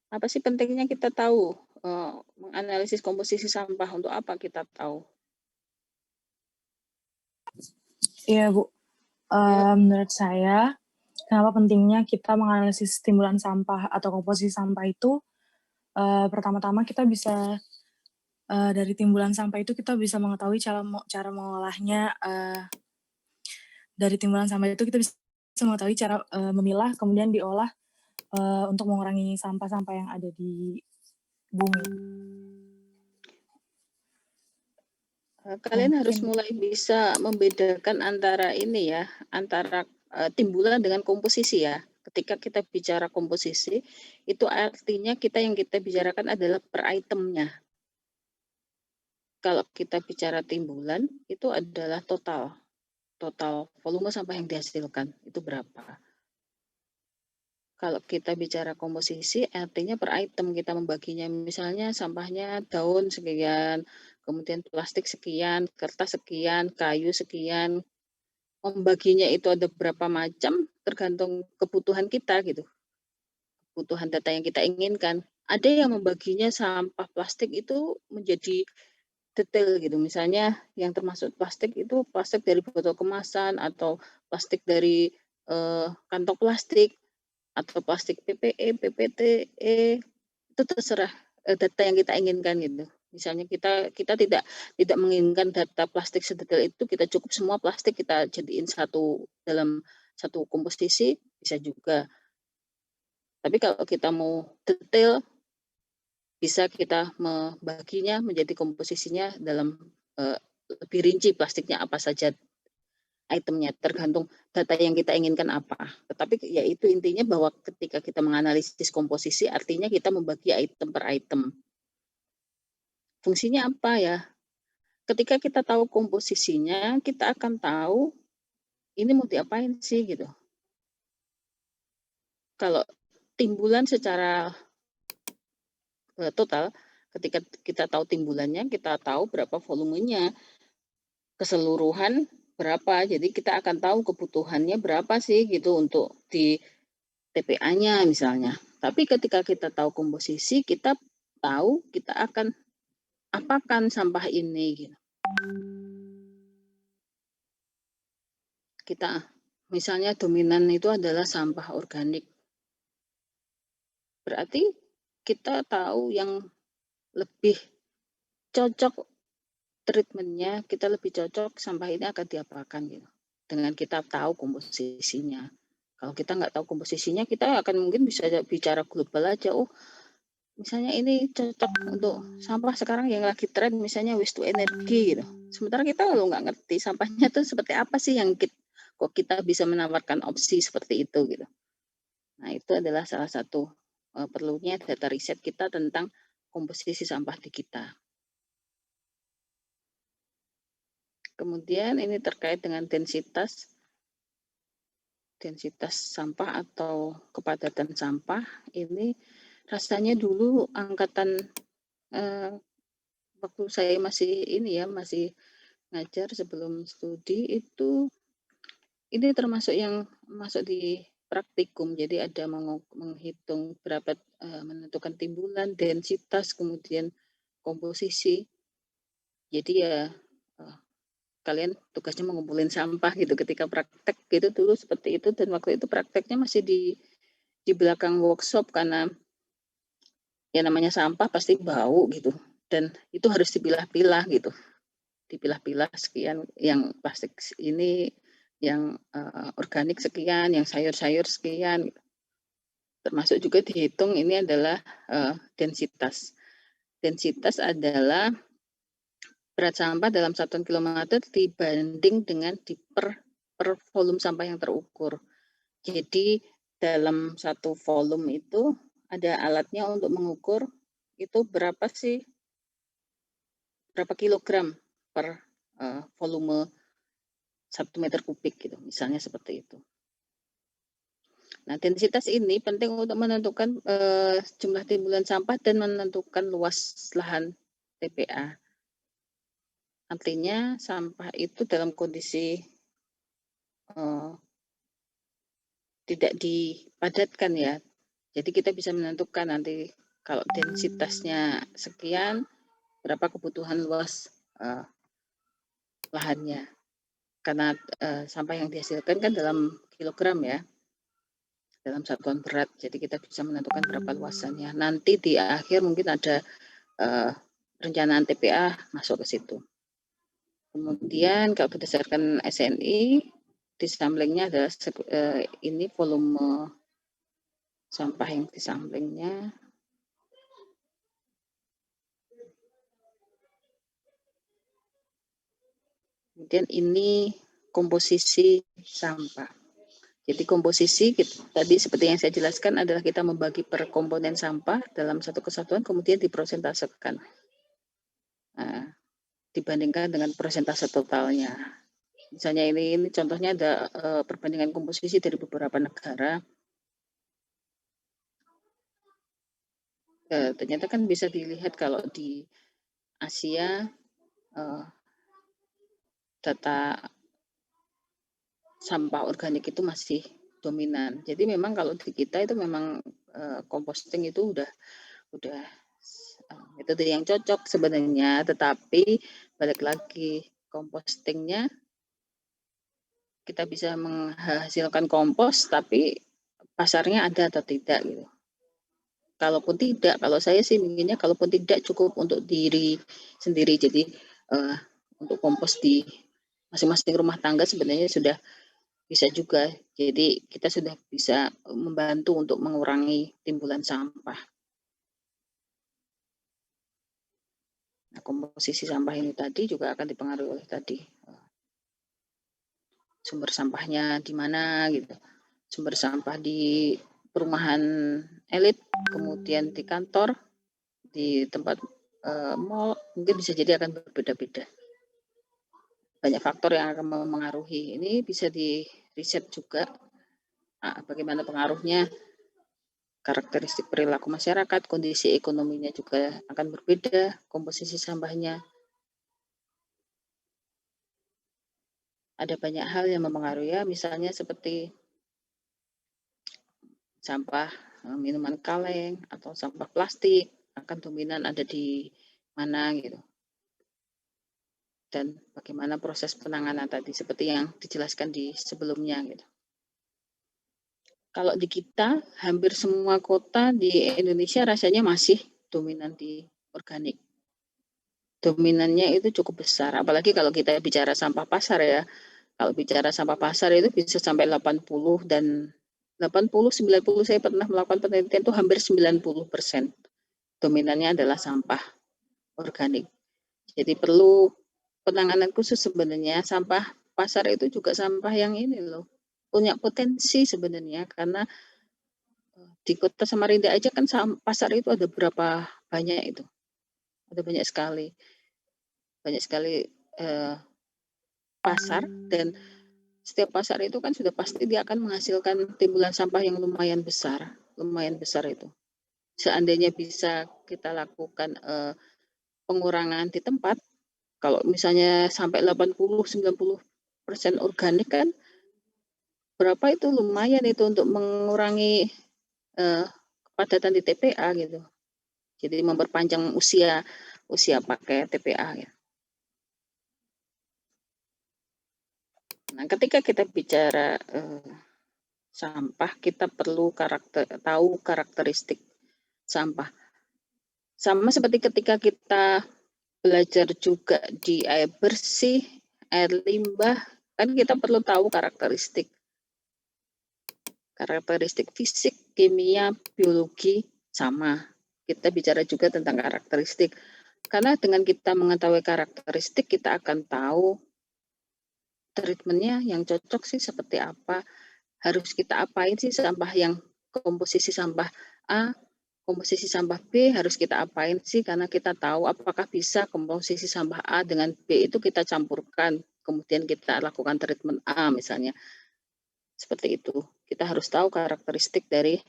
Apa sih pentingnya kita tahu menganalisis komposisi sampah? Untuk apa kita tahu? Iya, Bu. Menurut saya, kenapa pentingnya kita menganalisis timbulan sampah atau komposisi sampah itu, pertama-tama kita bisa, dari timbulan sampah itu kita bisa mengetahui cara mengolahnya, dari timbulan sampah itu kita bisa mengetahui cara, memilah kemudian diolah, untuk mengurangi sampah-sampah yang ada di bumi. Kalian harus mulai bisa membedakan antara ini ya, antara timbulan dengan komposisi ya. Ketika kita bicara komposisi, itu artinya yang kita bicarakan adalah per itemnya. Kalau kita bicara timbulan, itu adalah total volume sampah yang dihasilkan, itu berapa. Kalau kita bicara komposisi, artinya per item kita membaginya. Misalnya sampahnya daun sekian, kemudian plastik sekian, kertas sekian, kayu sekian. Membaginya itu ada berapa macam, tergantung kebutuhan kita gitu. Kebutuhan data yang kita inginkan. Ada yang membaginya sampah plastik itu menjadi detail gitu. Misalnya yang termasuk plastik itu plastik dari botol kemasan atau plastik dari kantong plastik atau plastik PPE, PPTE, itu terserah data yang kita inginkan gitu. Misalnya kita tidak menginginkan data plastik sedetail itu, kita cukup semua plastik kita jadiin dalam satu komposisi bisa juga. Tapi kalau kita mau detail, bisa kita membaginya menjadi komposisinya dalam lebih rinci plastiknya apa saja itemnya, tergantung data yang kita inginkan apa. Tetapi ya itu intinya bahwa ketika kita menganalisis komposisi, artinya kita membagi item per item. Fungsinya apa ya? Ketika kita tahu komposisinya, kita akan tahu ini mau diapain sih gitu. Kalau timbulan secara total, ketika kita tahu timbulannya, kita tahu berapa volumenya, keseluruhan berapa. Jadi kita akan tahu kebutuhannya berapa sih gitu untuk di TPA-nya misalnya. Tapi ketika kita tahu komposisi, kita tahu kita akan apakan sampah ini gitu. Kita misalnya dominan itu adalah sampah organik. Berarti kita tahu yang lebih cocok treatmentnya, kita lebih cocok sampah ini akan diapakan gitu. Dengan kita tahu komposisinya. Kalau kita nggak tahu komposisinya, kita akan mungkin bisa bicara global aja. Oh, misalnya ini cocok untuk sampah sekarang yang lagi tren, misalnya waste to energy gitu. Sementara kita kalau nggak ngerti sampahnya itu seperti apa sih yang kok kita bisa menawarkan opsi seperti itu gitu. Nah itu adalah salah satu perlunya data riset kita tentang komposisi sampah di kita. Kemudian ini terkait dengan densitas sampah atau kepadatan sampah. Ini rasanya dulu angkatan waktu saya masih masih ngajar sebelum studi itu, ini termasuk yang masuk di praktikum. Jadi ada menghitung berapa, menentukan timbulan, densitas, kemudian komposisi. Jadi ya kalian tugasnya mengumpulin sampah gitu ketika praktek gitu dulu seperti itu, dan waktu itu prakteknya masih di belakang workshop karena ya namanya sampah pasti bau gitu, dan itu harus dipilah-pilah gitu, dipilah-pilah sekian, yang plastik ini, yang organik sekian, yang sayur-sayur sekian gitu. Termasuk juga dihitung ini adalah densitas. Densitas adalah berat sampah dalam satuan kilometer dibanding dengan per per volume sampah yang terukur. Jadi dalam satu volume itu ada alatnya untuk mengukur itu berapa kilogram per volume 1 meter kubik gitu, misalnya seperti itu. Nah, densitas ini penting untuk menentukan jumlah timbulan sampah dan menentukan luas lahan TPA. Artinya sampah itu dalam kondisi tidak dipadatkan ya. Jadi kita bisa menentukan nanti kalau densitasnya sekian, berapa kebutuhan luas lahannya. Karena sampah yang dihasilkan kan dalam kilogram ya, dalam satuan berat. Jadi kita bisa menentukan berapa luasannya. Nanti di akhir mungkin ada perencanaan TPA masuk ke situ. Kemudian kalau berdasarkan SNI, disamplingnya adalah ini volume sampah yang disamplingnya. Kemudian ini komposisi sampah. Jadi komposisi tadi seperti yang saya jelaskan adalah kita membagi per komponen sampah dalam satu kesatuan, kemudian dipresentasekan. Nah, dibandingkan dengan persentase totalnya. Misalnya ini contohnya ada perbandingan komposisi dari beberapa negara. Ternyata kan bisa dilihat kalau di Asia data sampah organik itu masih dominan. Jadi memang kalau di kita itu memang composting itu udah metode yang cocok sebenarnya, tetapi balik lagi compostingnya kita bisa menghasilkan kompos tapi pasarnya ada atau tidak gitu. Kalaupun tidak, kalau saya sih inginnya kalaupun tidak cukup untuk diri sendiri. Jadi untuk kompos di masing-masing rumah tangga sebenarnya sudah bisa juga. Jadi kita sudah bisa membantu untuk mengurangi timbulan sampah. Nah, komposisi sampah ini tadi juga akan dipengaruhi oleh tadi sumber sampahnya di mana gitu. Sumber sampah di perumahan elit, kemudian di kantor, di tempat mall, mungkin bisa jadi akan berbeda-beda. Banyak faktor yang akan mempengaruhi. Ini bisa di riset juga bagaimana pengaruhnya, karakteristik perilaku masyarakat, kondisi ekonominya juga akan berbeda, komposisi sampahnya. Ada banyak hal yang mempengaruhi ya, misalnya seperti sampah minuman kaleng atau sampah plastik akan dominan ada di mana gitu. Dan bagaimana proses penanganan tadi seperti yang dijelaskan di sebelumnya gitu. Kalau di kita hampir semua kota di Indonesia rasanya masih dominan di organik. Dominannya itu cukup besar, apalagi kalau kita bicara sampah pasar ya. Kalau bicara sampah pasar itu bisa sampai 80 dan 80-90, saya pernah melakukan penelitian itu hampir 90%. Dominannya adalah sampah organik. Jadi perlu penanganan khusus sebenarnya. Sampah pasar itu juga sampah yang ini loh, punya potensi sebenarnya, karena di kota Samarinda aja kan pasar itu ada berapa banyak itu. Ada banyak sekali pasar, dan setiap pasar itu kan sudah pasti dia akan menghasilkan timbulan sampah yang lumayan besar itu. Seandainya bisa kita lakukan pengurangan di tempat, kalau misalnya sampai 80-90% organik kan berapa itu lumayan itu untuk mengurangi kepadatan di TPA gitu. Jadi memperpanjang usia pakai TPA ya. Nah, ketika kita bicara sampah, kita perlu tahu karakteristik sampah. Sama seperti ketika kita belajar juga di air bersih, air limbah, kan kita perlu tahu karakteristik fisik, kimia, biologi sama. Kita bicara juga tentang karakteristik. Karena dengan kita mengetahui karakteristik, kita akan tahu treatmentnya yang cocok sih seperti apa, harus kita apain sih sampah yang komposisi sampah A, komposisi sampah B harus kita apain sih, karena kita tahu apakah bisa komposisi sampah A dengan B itu kita campurkan, kemudian kita lakukan treatment A misalnya. Seperti itu. Kita harus tahu karakteristik dari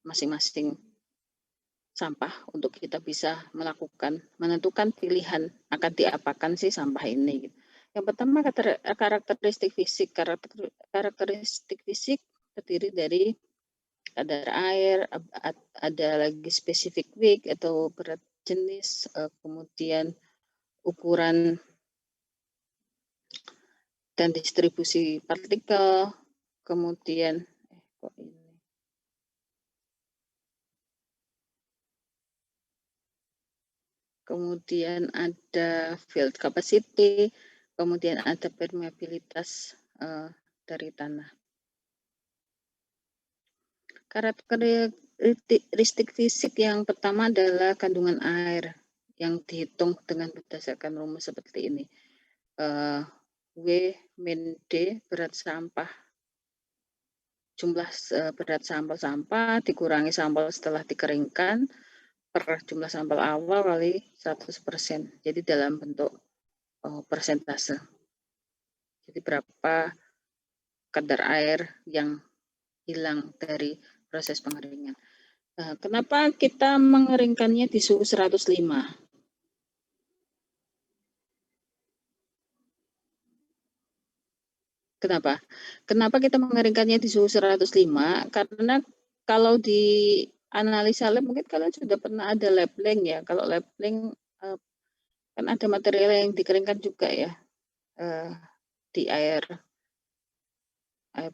masing-masing sampah untuk kita bisa menentukan pilihan akan diapakan sih sampah ini. Yang pertama karakteristik fisik. Karakteristik fisik terdiri dari kadar air, ada lagi spesifik weight atau berat jenis, kemudian ukuran dan distribusi partikel, kemudian ada field capacity, kemudian ada permeabilitas dari tanah. Karakteristik fisik yang pertama adalah kandungan air yang dihitung dengan berdasarkan rumus seperti ini. W min D berat sampah, jumlah berat sampel dikurangi sampel setelah dikeringkan per jumlah sampel awal kali 100%. Jadi dalam bentuk persentase. Jadi berapa kadar air yang hilang dari proses pengeringan. Kenapa kita mengeringkannya di suhu 105? Kenapa? Kenapa kita mengeringkannya di suhu 105? Karena kalau di analisa lab mungkin kalian sudah pernah ada labeling ya. Kalau labeling kan ada material yang dikeringkan juga ya di air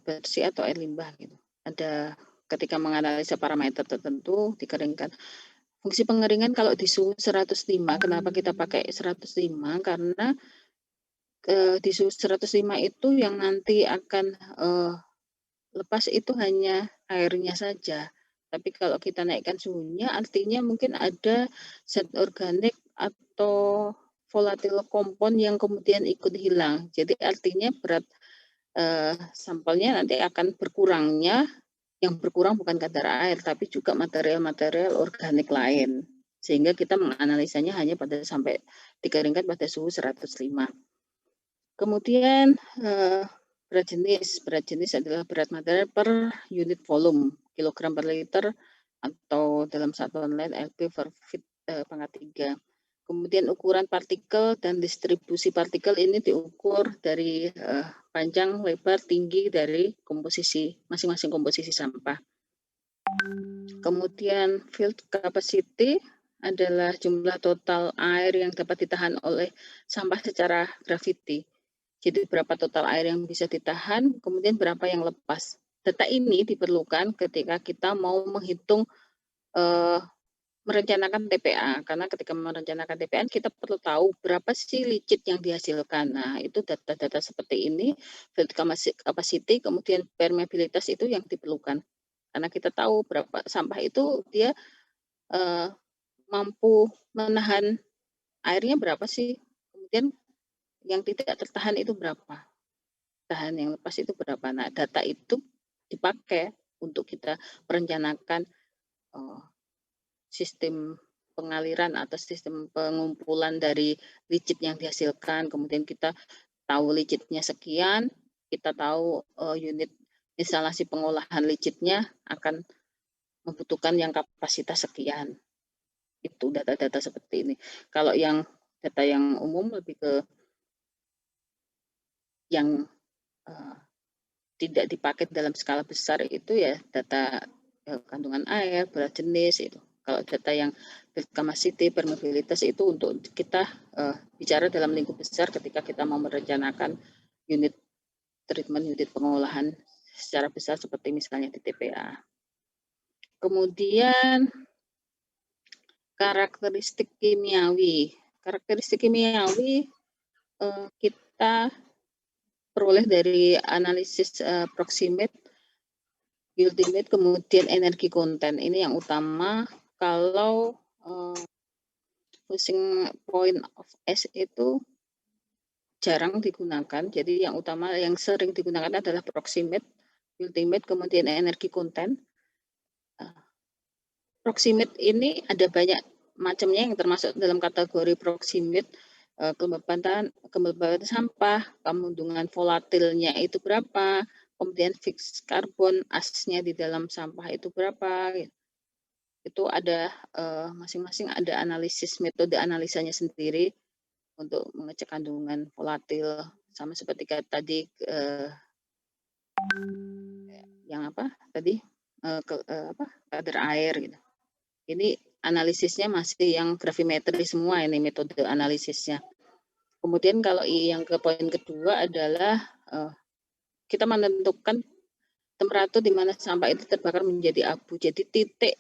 bersih atau air limbah gitu. Ada ketika menganalisa parameter tertentu dikeringkan. Fungsi pengeringan kalau di suhu 105, kenapa kita pakai 105? Karena di suhu 105 itu yang nanti akan lepas itu hanya airnya saja. Tapi kalau kita naikkan suhunya, artinya mungkin ada zat organik atau volatile kompon yang kemudian ikut hilang. Jadi artinya berat sampelnya nanti akan berkurangnya. Yang berkurang bukan kadar air, tapi juga material-material organik lain. Sehingga kita menganalisanya hanya pada sampai dikeringkan pada suhu 105. Kemudian berat jenis adalah berat material per unit volume, kilogram per liter atau dalam satuan lain LP per feet pangkat 3. Kemudian ukuran partikel dan distribusi partikel ini diukur dari panjang, lebar, tinggi dari masing-masing komposisi sampah. Kemudian field capacity adalah jumlah total air yang dapat ditahan oleh sampah secara graviti. Jadi berapa total air yang bisa ditahan, kemudian berapa yang lepas. Data ini diperlukan ketika kita mau menghitung merencanakan TPA, karena ketika merencanakan TPA kita perlu tahu berapa sih licit yang dihasilkan. Nah, itu data-data seperti ini, field capacity, kemudian permeabilitas itu yang diperlukan. Karena kita tahu berapa sampah itu dia mampu menahan airnya berapa sih, kemudian yang tidak tertahan itu berapa, tahan yang lepas itu berapa. Nah, data itu dipakai untuk kita merencanakan sistem pengaliran atau sistem pengumpulan dari licit yang dihasilkan. Kemudian kita tahu licitnya sekian, kita tahu unit instalasi pengolahan licitnya akan membutuhkan yang kapasitas sekian. Itu data-data seperti ini. Kalau yang data yang umum lebih ke yang tidak dipakai dalam skala besar itu ya data kandungan air, berat jenis itu. Kalau data yang field capacity, permeabilitas itu untuk kita bicara dalam lingkup besar ketika kita mau merencanakan unit treatment, unit pengolahan secara besar seperti misalnya di TPA. Kemudian karakteristik kimiawi. Karakteristik kimiawi kita peroleh dari analisis proximate, ultimate, kemudian energi konten. Ini yang utama. Kalau fusing point of S itu jarang digunakan. Jadi yang utama, yang sering digunakan adalah proximate, ultimate, kemudian energi konten. Proximate ini ada banyak macamnya yang termasuk dalam kategori proximate, kelembapan sampah, kemundungan volatilnya itu berapa, kemudian fixed carbon asnya di dalam sampah itu berapa. Itu ada masing-masing ada analisis, metode analisanya sendiri untuk mengecek kandungan volatil, sama seperti tadi yang apa tadi kadar air gitu. Ini analisisnya masih yang gravimetri semua, ini metode analisisnya. Kemudian kalau yang ke poin kedua adalah kita menentukan temperatur di mana sampah itu terbakar menjadi abu. Jadi titik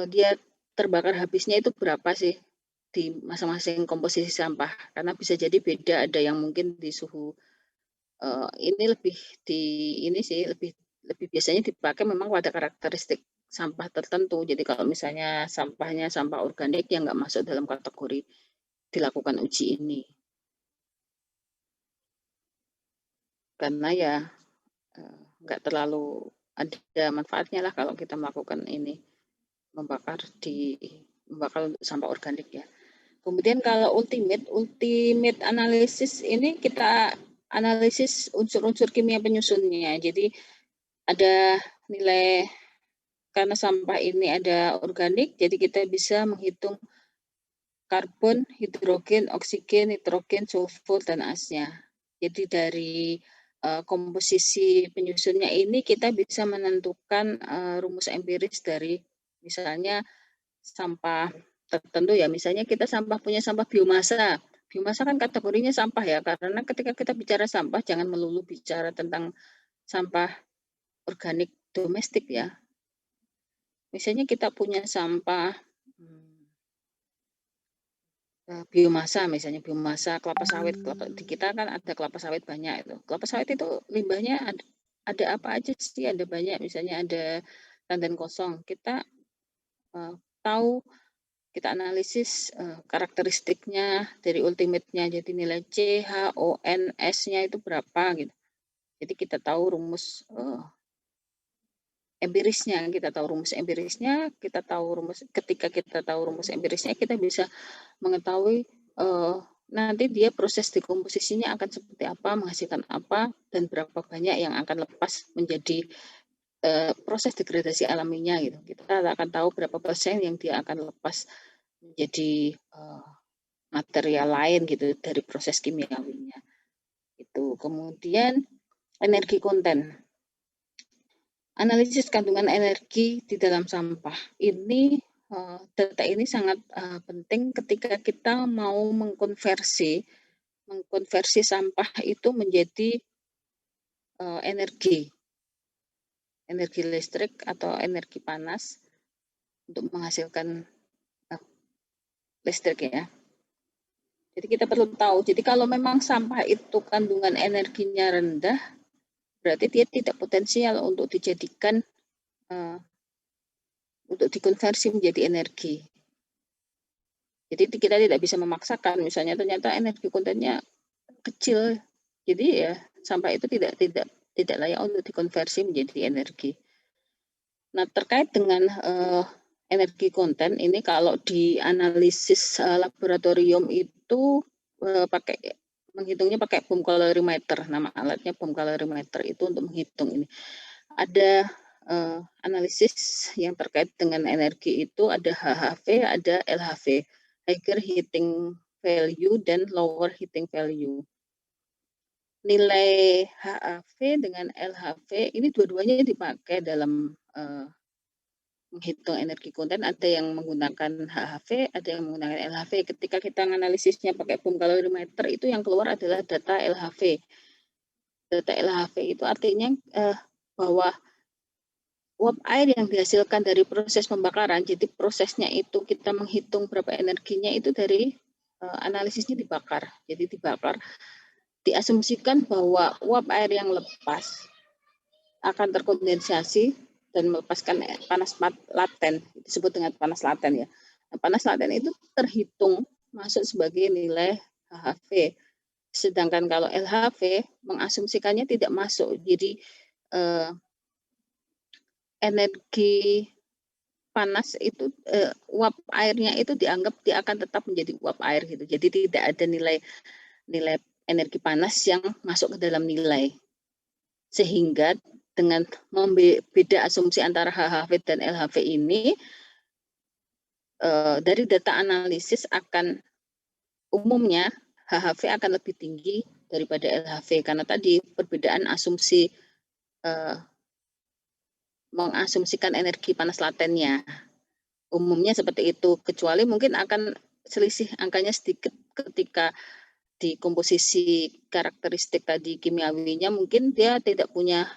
dia terbakar habisnya itu berapa sih di masing-masing komposisi sampah? Karena bisa jadi beda, ada yang mungkin di suhu ini lebih lebih biasanya dipakai memang pada karakteristik sampah tertentu. Jadi kalau misalnya sampahnya sampah organik yang nggak masuk dalam kategori dilakukan uji ini. Karena ya nggak terlalu ada manfaatnya lah kalau kita melakukan ini, membakar untuk sampah organik ya. Kemudian kalau ultimate analisis ini kita analisis unsur-unsur kimia penyusunnya. Jadi ada nilai, karena sampah ini ada organik, jadi kita bisa menghitung karbon, hidrogen, oksigen, nitrogen, sulfur, dan asnya. Jadi dari komposisi penyusunnya ini kita bisa menentukan rumus empiris dari misalnya sampah tertentu ya. Misalnya kita punya sampah biomasa. Biomasa kan kategorinya sampah ya, karena ketika kita bicara sampah jangan melulu bicara tentang sampah organik domestik ya. Misalnya kita punya sampah biomasa, misalnya biomasa kelapa sawit. Di kita kan ada kelapa sawit banyak itu. Kelapa sawit itu limbahnya ada apa aja sih? Ada banyak, misalnya ada tandan kosong. Kita tahu, kita analisis karakteristiknya dari ultimate-nya. Jadi nilai C, H, O, N, S-nya itu berapa gitu. Jadi kita tahu rumus empirisnya, ketika kita tahu rumus empirisnya, kita bisa mengetahui nanti dia proses dekomposisinya akan seperti apa, menghasilkan apa, dan berapa banyak yang akan lepas menjadi proses degradasi alaminya gitu. Kita akan tahu berapa persen yang dia akan lepas menjadi material lain gitu dari proses kimiawinya. Itu. Kemudian energi konten. Analisis kandungan energi di dalam sampah. Data ini sangat penting ketika kita mau mengkonversi sampah itu menjadi energi listrik atau energi panas untuk menghasilkan listrik ya. Jadi kita perlu tahu. Jadi kalau memang sampah itu kandungan energinya rendah, berarti dia tidak potensial untuk dijadikan untuk dikonversi menjadi energi. Jadi kita tidak bisa memaksakan, misalnya ternyata energi kontennya kecil, jadi ya sampah itu tidak layak untuk dikonversi menjadi energi. Nah, terkait dengan energi konten ini, kalau di analisis laboratorium itu menghitungnya pakai boom calorimeter. Nama alatnya boom calorimeter, itu untuk menghitung ini. Ada analisis yang terkait dengan energi itu, ada HHV, ada LHV, higher heating value dan lower heating value. Nilai HAV dengan LHV ini dua-duanya dipakai dalam menghitung energi konten. Ada yang menggunakan HHV, ada yang menggunakan LHV. Ketika kita analisisnya pakai boom calorimeter, itu yang keluar adalah data LHV. Data LHV itu artinya bahwa uap air yang dihasilkan dari proses pembakaran, jadi prosesnya itu kita menghitung berapa energinya itu dari analisisnya dibakar. Jadi dibakar, diasumsikan bahwa uap air yang lepas akan terkondensasi dan melepaskan panas laten, disebut dengan panas laten ya. Nah, panas laten itu terhitung masuk sebagai nilai HHV. Sedangkan kalau LHV mengasumsikannya tidak masuk. Jadi energi panas itu uap airnya itu dianggap dia akan tetap menjadi uap air gitu. Jadi tidak ada nilai energi panas yang masuk ke dalam nilai. Sehingga dengan beda asumsi antara HHV dan LHV ini dari data analisis akan umumnya HHV akan lebih tinggi daripada LHV karena tadi perbedaan asumsi mengasumsikan energi panas latennya. Umumnya seperti itu, kecuali mungkin akan selisih angkanya sedikit ketika di komposisi karakteristik tadi kimiawinya mungkin dia tidak punya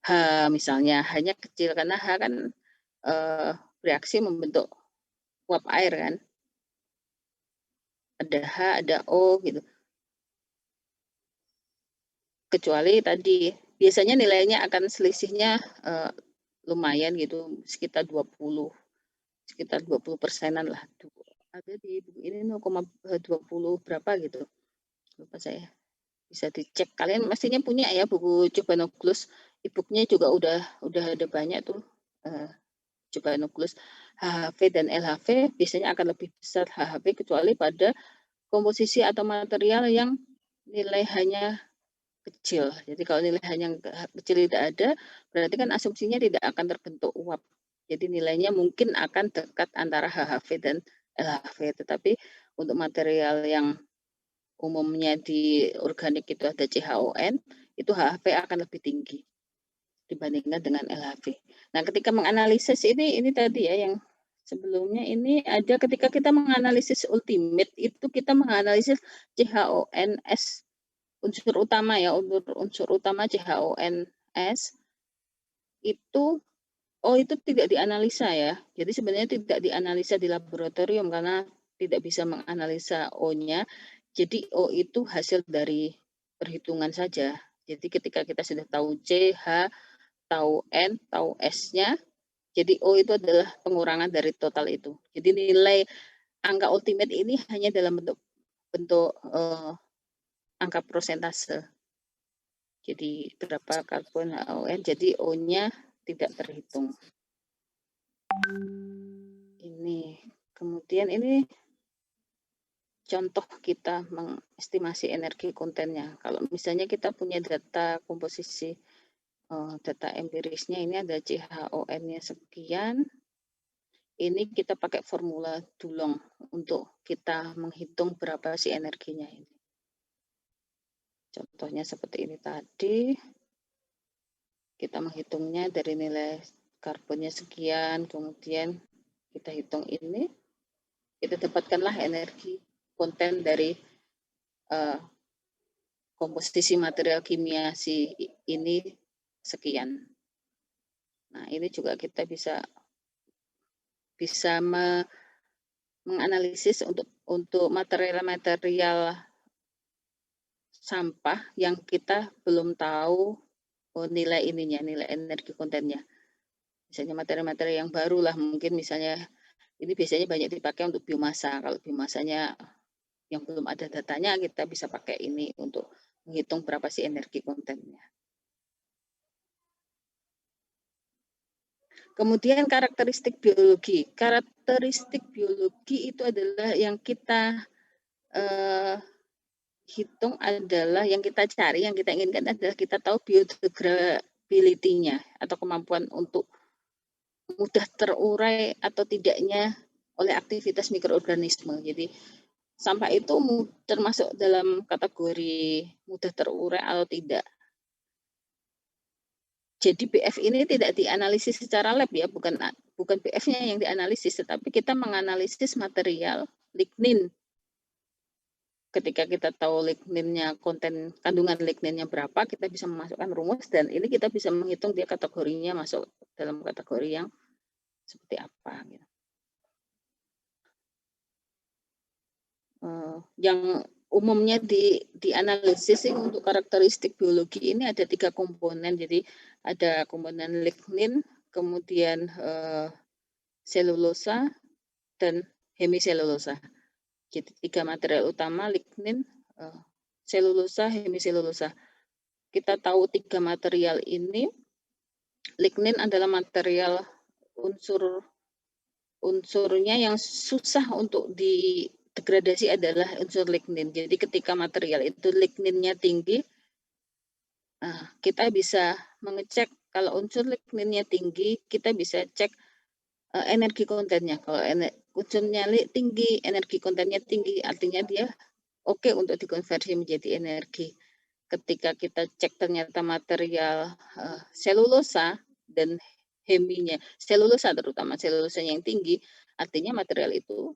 H misalnya, hanya kecil karena H kan bereaksi membentuk uap air kan. Ada H, ada O gitu. Kecuali tadi biasanya nilainya akan selisihnya lumayan gitu, sekitar 20%-an lah. Ada di buku ini 0,20 berapa gitu. Lupa saya. Bisa dicek. Kalian mestinya punya ya buku Cobanogluss. E-booknya juga udah ada banyak tuh. Cobanogluss. HHV dan LHV biasanya akan lebih besar HHV kecuali pada komposisi atau material yang nilai hanya kecil. Jadi kalau nilai hanya kecil tidak ada, berarti kan asumsinya tidak akan terbentuk uap. Jadi nilainya mungkin akan dekat antara HHV dan LHV. Tetapi untuk material yang umumnya di organik itu ada CHON, itu HHV akan lebih tinggi dibandingkan dengan LHV. Nah, ketika menganalisis ini tadi ya yang sebelumnya ini ada ketika kita menganalisis ultimate itu kita menganalisis CHONS unsur utama ya, unsur utama CHONS itu itu tidak dianalisa ya. Jadi sebenarnya tidak dianalisa di laboratorium karena tidak bisa menganalisa O-nya. Jadi O itu hasil dari perhitungan saja. Jadi ketika kita sudah tahu C, H, tahu N, tahu S-nya, jadi O itu adalah pengurangan dari total itu. Jadi nilai angka ultimate ini hanya dalam bentuk angka prosentase. Jadi berapa karbon HON, jadi O-nya tidak terhitung. Ini, kemudian ini contoh kita mengestimasi energi kontennya. Kalau misalnya kita punya data komposisi, data empirisnya ini ada CHON-nya sekian, ini kita pakai formula Dulong untuk kita menghitung berapa sih energinya ini. Contohnya seperti ini tadi, kita menghitungnya dari nilai karbonnya sekian, kemudian kita hitung ini, kita dapatkanlah energi konten dari komposisi material kimia si ini sekian. Nah, ini juga kita bisa menganalisis untuk material-material sampah yang kita belum tahu nilai ininya, nilai energi kontennya. Misalnya materi-materi yang baru lah, mungkin misalnya ini biasanya banyak dipakai untuk biomasa. Kalau biomasanya yang belum ada datanya, kita bisa pakai ini untuk menghitung berapa sih energi kontennya. Kemudian karakteristik biologi. Karakteristik biologi itu adalah yang kita hitung adalah yang kita cari, yang kita inginkan adalah kita tahu biodegradability-nya atau kemampuan untuk mudah terurai atau tidaknya oleh aktivitas mikroorganisme. Jadi sampah itu termasuk dalam kategori mudah terurai atau tidak. Jadi BF ini tidak dianalisis secara lab ya, bukan BF-nya yang dianalisis, tetapi kita menganalisis material lignin. Ketika kita tahu ligninnya, kandungan ligninnya berapa, kita bisa memasukkan rumus dan ini kita bisa menghitung dia kategorinya masuk dalam kategori yang seperti apa. Gitu. Yang umumnya dianalisis untuk karakteristik biologi ini ada 3 komponen. Jadi ada komponen lignin, kemudian selulosa dan hemiselulosa. Jadi 3 material utama, lignin, selulosa, hemiselulosa. Kita tahu 3 material ini, lignin adalah material unsurnya yang susah untuk didegradasi adalah unsur lignin. Jadi ketika material itu ligninnya tinggi, kita bisa mengecek kalau unsur ligninnya tinggi, kita bisa cek energi kontennya. Kalau unsurnya tinggi, energi kontennya tinggi, artinya dia oke untuk dikonversi menjadi energi. Ketika kita cek ternyata material selulosa dan heminya, selulosa terutama selulosanya yang tinggi, artinya material itu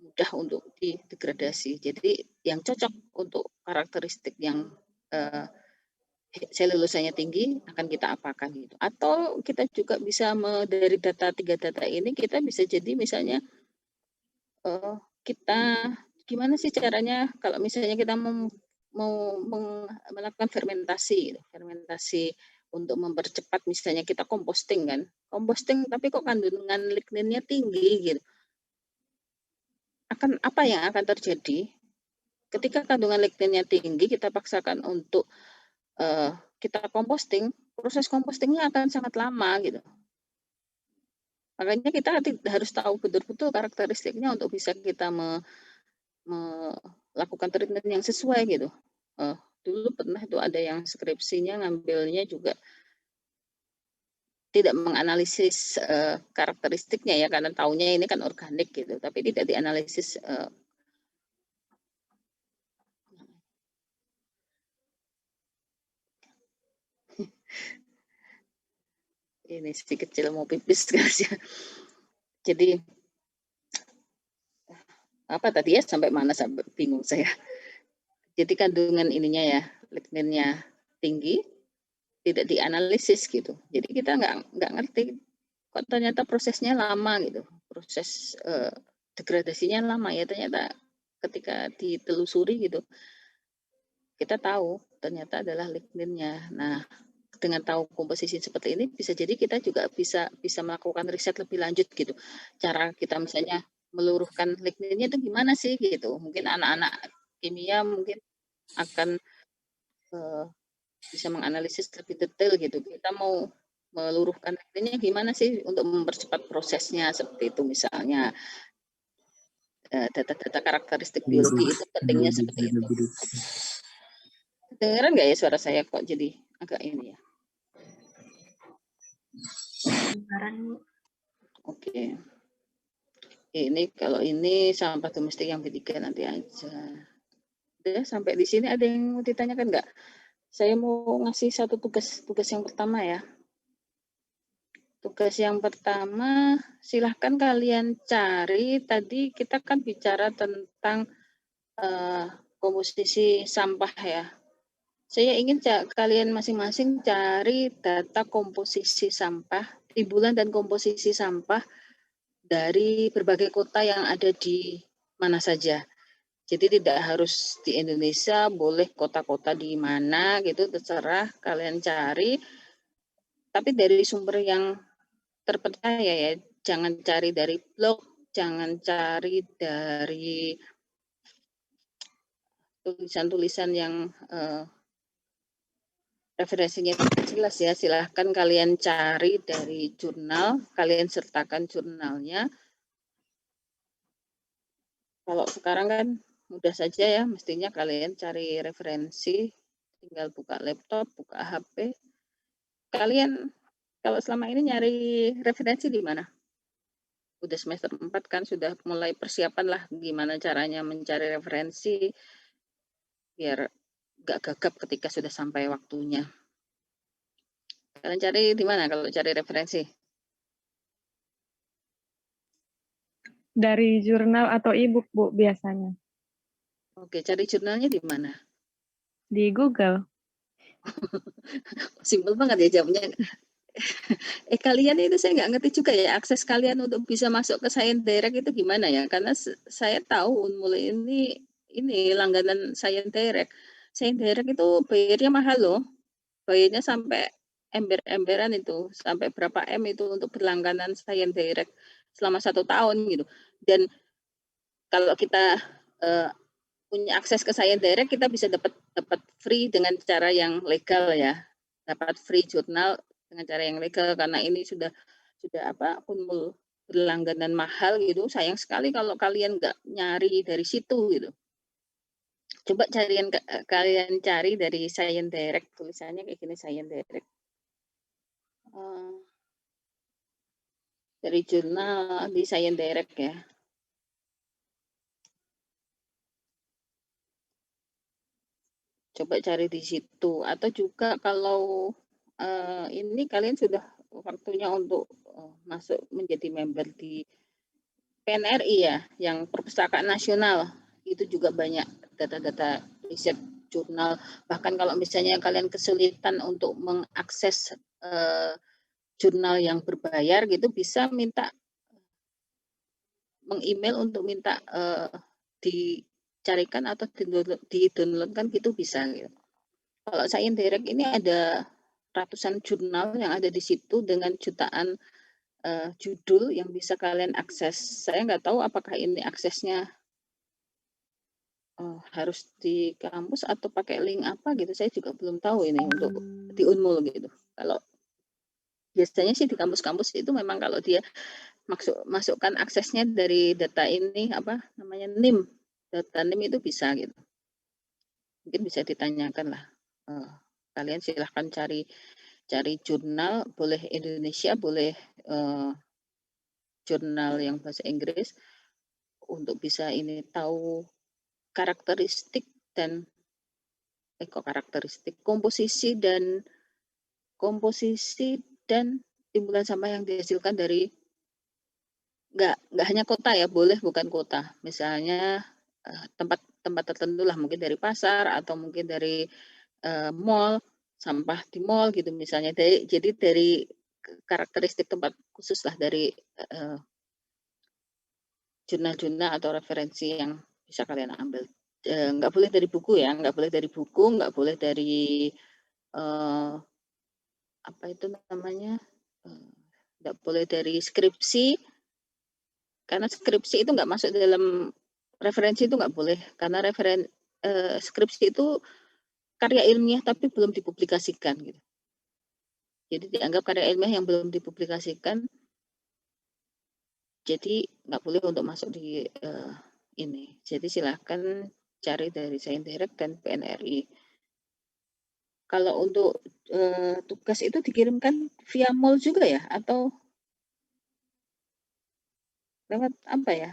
mudah untuk didegradasi. Jadi yang cocok untuk karakteristik yang selulosanya tinggi akan kita apakan gitu. Atau kita juga bisa dari data 3 data ini kita bisa jadi misalnya kita gimana sih caranya kalau misalnya kita mau melakukan fermentasi gitu. Fermentasi untuk mempercepat misalnya kita composting kan. Composting tapi kok kandungan ligninnya tinggi gitu. Apa yang akan terjadi ketika kandungan ligninnya tinggi kita paksakan untuk kita composting, proses compostingnya akan sangat lama gitu. Makanya kita harus tahu betul-betul karakteristiknya untuk bisa kita melakukan treatment yang sesuai gitu. Dulu pernah itu ada yang skripsinya ngambilnya juga tidak menganalisis karakteristiknya ya karena taunya ini kan organik gitu, tapi tidak dianalisis ini si kecil mau pipis guys ya. Jadi apa tadi ya sampai mana sampai bingung saya. Jadi kandungan ininya ya ligninnya tinggi tidak dianalisis gitu. Jadi kita nggak ngerti kok ternyata prosesnya lama gitu. Proses degradasinya lama ya ternyata ketika ditelusuri gitu kita tahu ternyata adalah ligninnya. Nah, dengan tahu komposisi seperti ini bisa jadi kita juga bisa melakukan riset lebih lanjut gitu. Cara kita misalnya meluruhkan ligninnya itu gimana sih gitu. Mungkin anak-anak kimia mungkin akan bisa menganalisis lebih detail gitu. Kita mau meluruhkan ligninnya gimana sih untuk mempercepat prosesnya seperti itu misalnya. Data-data karakteristik biologi itu pentingnya seperti itu. Dengeran nggak ya suara saya kok jadi agak ini ya? Oke. Ini kalau ini sampah domestik yang B3 nanti aja. Udah sampai di sini ada yang mau ditanyakan nggak? Saya mau ngasih satu tugas yang pertama ya. Tugas yang pertama silahkan kalian cari. Tadi kita kan bicara tentang komposisi sampah ya. Saya ingin kalian masing-masing cari data komposisi sampah, timbulan dan komposisi sampah dari berbagai kota yang ada di mana saja. Jadi tidak harus di Indonesia, boleh kota-kota di mana gitu, terserah kalian cari. Tapi dari sumber yang terpercaya ya, jangan cari dari blog, jangan cari dari tulisan-tulisan yang referensinya tidak jelas ya, silahkan kalian cari dari jurnal, kalian sertakan jurnalnya. Kalau sekarang kan mudah saja ya, mestinya kalian cari referensi, tinggal buka laptop, buka HP. Kalian kalau selama ini nyari referensi di mana? Udah semester 4 kan sudah mulai persiapan lah gimana caranya mencari referensi biar gak gagap ketika sudah sampai waktunya. Kalian cari di mana kalau cari referensi? Dari jurnal atau e-book, Bu, biasanya. Oke, cari jurnalnya di mana? Di Google. Simpel banget ya jawabnya. Kalian itu saya nggak ngerti juga ya, akses kalian untuk bisa masuk ke Science Direct itu gimana ya? Karena saya tahu mulai ini langganan Science Direct. Science Direct itu bayarnya mahal loh. Bayarnya sampai ember-emberan itu, sampai berapa M itu untuk berlangganan Science Direct selama 1 tahun gitu. Dan kalau kita punya akses ke Science Direct, kita bisa dapat free dengan cara yang legal ya, dapat free jurnal dengan cara yang legal, karena ini sudah kumpul berlangganan mahal gitu. Sayang sekali kalau kalian nggak nyari dari situ gitu. Coba kalian cari dari Science Direct, tulisannya kayak gini, Science Direct. Dari jurnal di Science Direct ya. Coba cari di situ, atau juga kalau ini kalian sudah waktunya untuk masuk menjadi member di PNRI ya, yang Perpustakaan Nasional, itu juga banyak data-data riset jurnal. Bahkan kalau misalnya kalian kesulitan untuk mengakses jurnal yang berbayar gitu, bisa minta meng-email untuk minta dicarikan atau di-downloadkan gitu bisa gitu. Kalau Science Direct ini ada ratusan jurnal yang ada di situ dengan jutaan judul yang bisa kalian akses. Saya nggak tahu apakah ini aksesnya harus di kampus atau pakai link apa gitu. Saya juga belum tahu ini untuk di Unmul gitu. Kalau biasanya sih di kampus-kampus itu memang kalau dia masukkan aksesnya dari data ini NIM, data NIM itu bisa gitu. Mungkin bisa ditanyakan lah. Kalian silahkan cari jurnal, boleh Indonesia, boleh jurnal yang bahasa Inggris, untuk bisa ini tahu karakteristik dan komposisi dan timbulan sampah yang dihasilkan dari nggak hanya kota ya, boleh bukan kota, misalnya tempat tertentu lah, mungkin dari pasar atau mungkin dari mall, sampah di mall gitu misalnya. Jadi dari karakteristik tempat khusus lah, dari jurnal-jurnal atau referensi yang bisa kalian ambil. Nggak boleh dari buku ya, nggak boleh dari buku, nggak boleh dari nggak boleh dari skripsi, karena skripsi itu nggak masuk dalam referensi, itu nggak boleh, karena skripsi itu karya ilmiah tapi belum dipublikasikan gitu. Jadi dianggap karya ilmiah yang belum dipublikasikan, jadi nggak boleh untuk masuk di ini. Jadi silahkan cari dari Science Direct dan PNRI. Kalau untuk tugas itu dikirimkan via mall juga ya, atau lewat apa ya?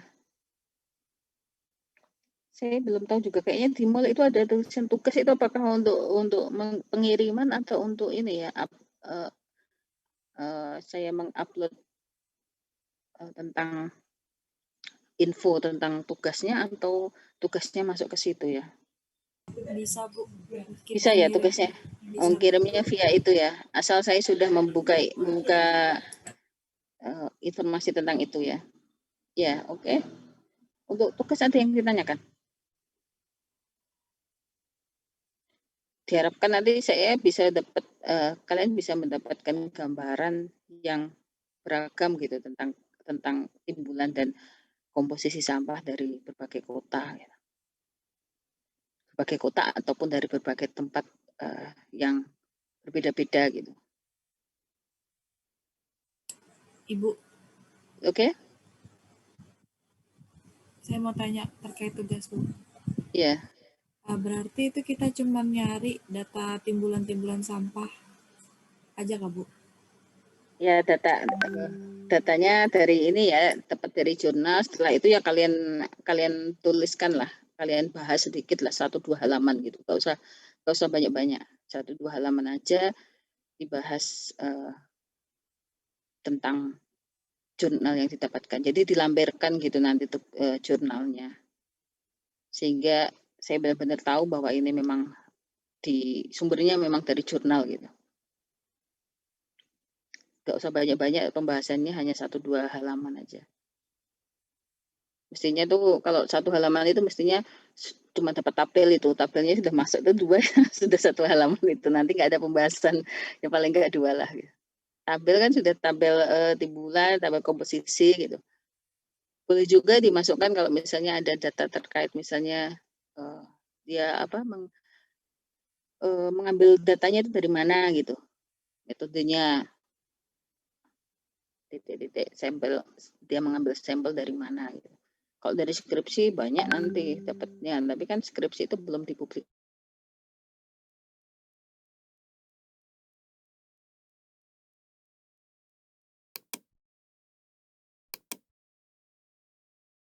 Saya belum tahu juga, kayaknya di mall itu ada tulisan tugas itu, apakah untuk pengiriman atau untuk ini ya, saya mengupload tentang info tentang tugasnya, atau tugasnya masuk ke situ ya? Bisa Bu. Bisa ya tugasnya, kirimnya via itu ya, asal saya sudah membuka informasi tentang itu ya. Ya, oke. Untuk tugas ada yang ditanyakan? Diharapkan nanti saya bisa kalian bisa mendapatkan gambaran yang beragam gitu tentang timbulan dan komposisi sampah dari berbagai kota, ya. Berbagai kota ataupun dari berbagai tempat yang berbeda-beda gitu. Ibu. Oke? Saya mau tanya terkait tugas Bu. Iya. Berarti itu kita cuma nyari data timbulan-timbulan sampah aja kah Bu? Ya, datanya dari ini ya, dapat dari jurnal. Setelah itu ya kalian tuliskan lah, kalian bahas sedikit lah, 1-2 halaman gitu. Gak usah banyak-banyak, 1-2 halaman aja dibahas tentang jurnal yang didapatkan. Jadi dilampirkan gitu nanti jurnalnya, sehingga saya benar-benar tahu bahwa ini memang sumbernya memang dari jurnal gitu. Gak usah banyak-banyak pembahasannya, hanya 1-2 halaman aja. Mestinya tuh kalau 1 halaman itu mestinya cuma dapat tabel itu, tabelnya sudah masuk itu 2 sudah 1 halaman itu, nanti nggak ada pembahasan, ya paling nggak 2 lah gitu. Tabel kan sudah tabel timbulan, tabel komposisi gitu. Boleh juga dimasukkan kalau misalnya ada data terkait misalnya, dia mengambil datanya itu dari mana gitu, metodenya, titik-titik sampel, dia mengambil sampel dari mana gitu. Kalau dari skripsi banyak nanti dapatnya, tapi kan skripsi itu belum dipublikasikan.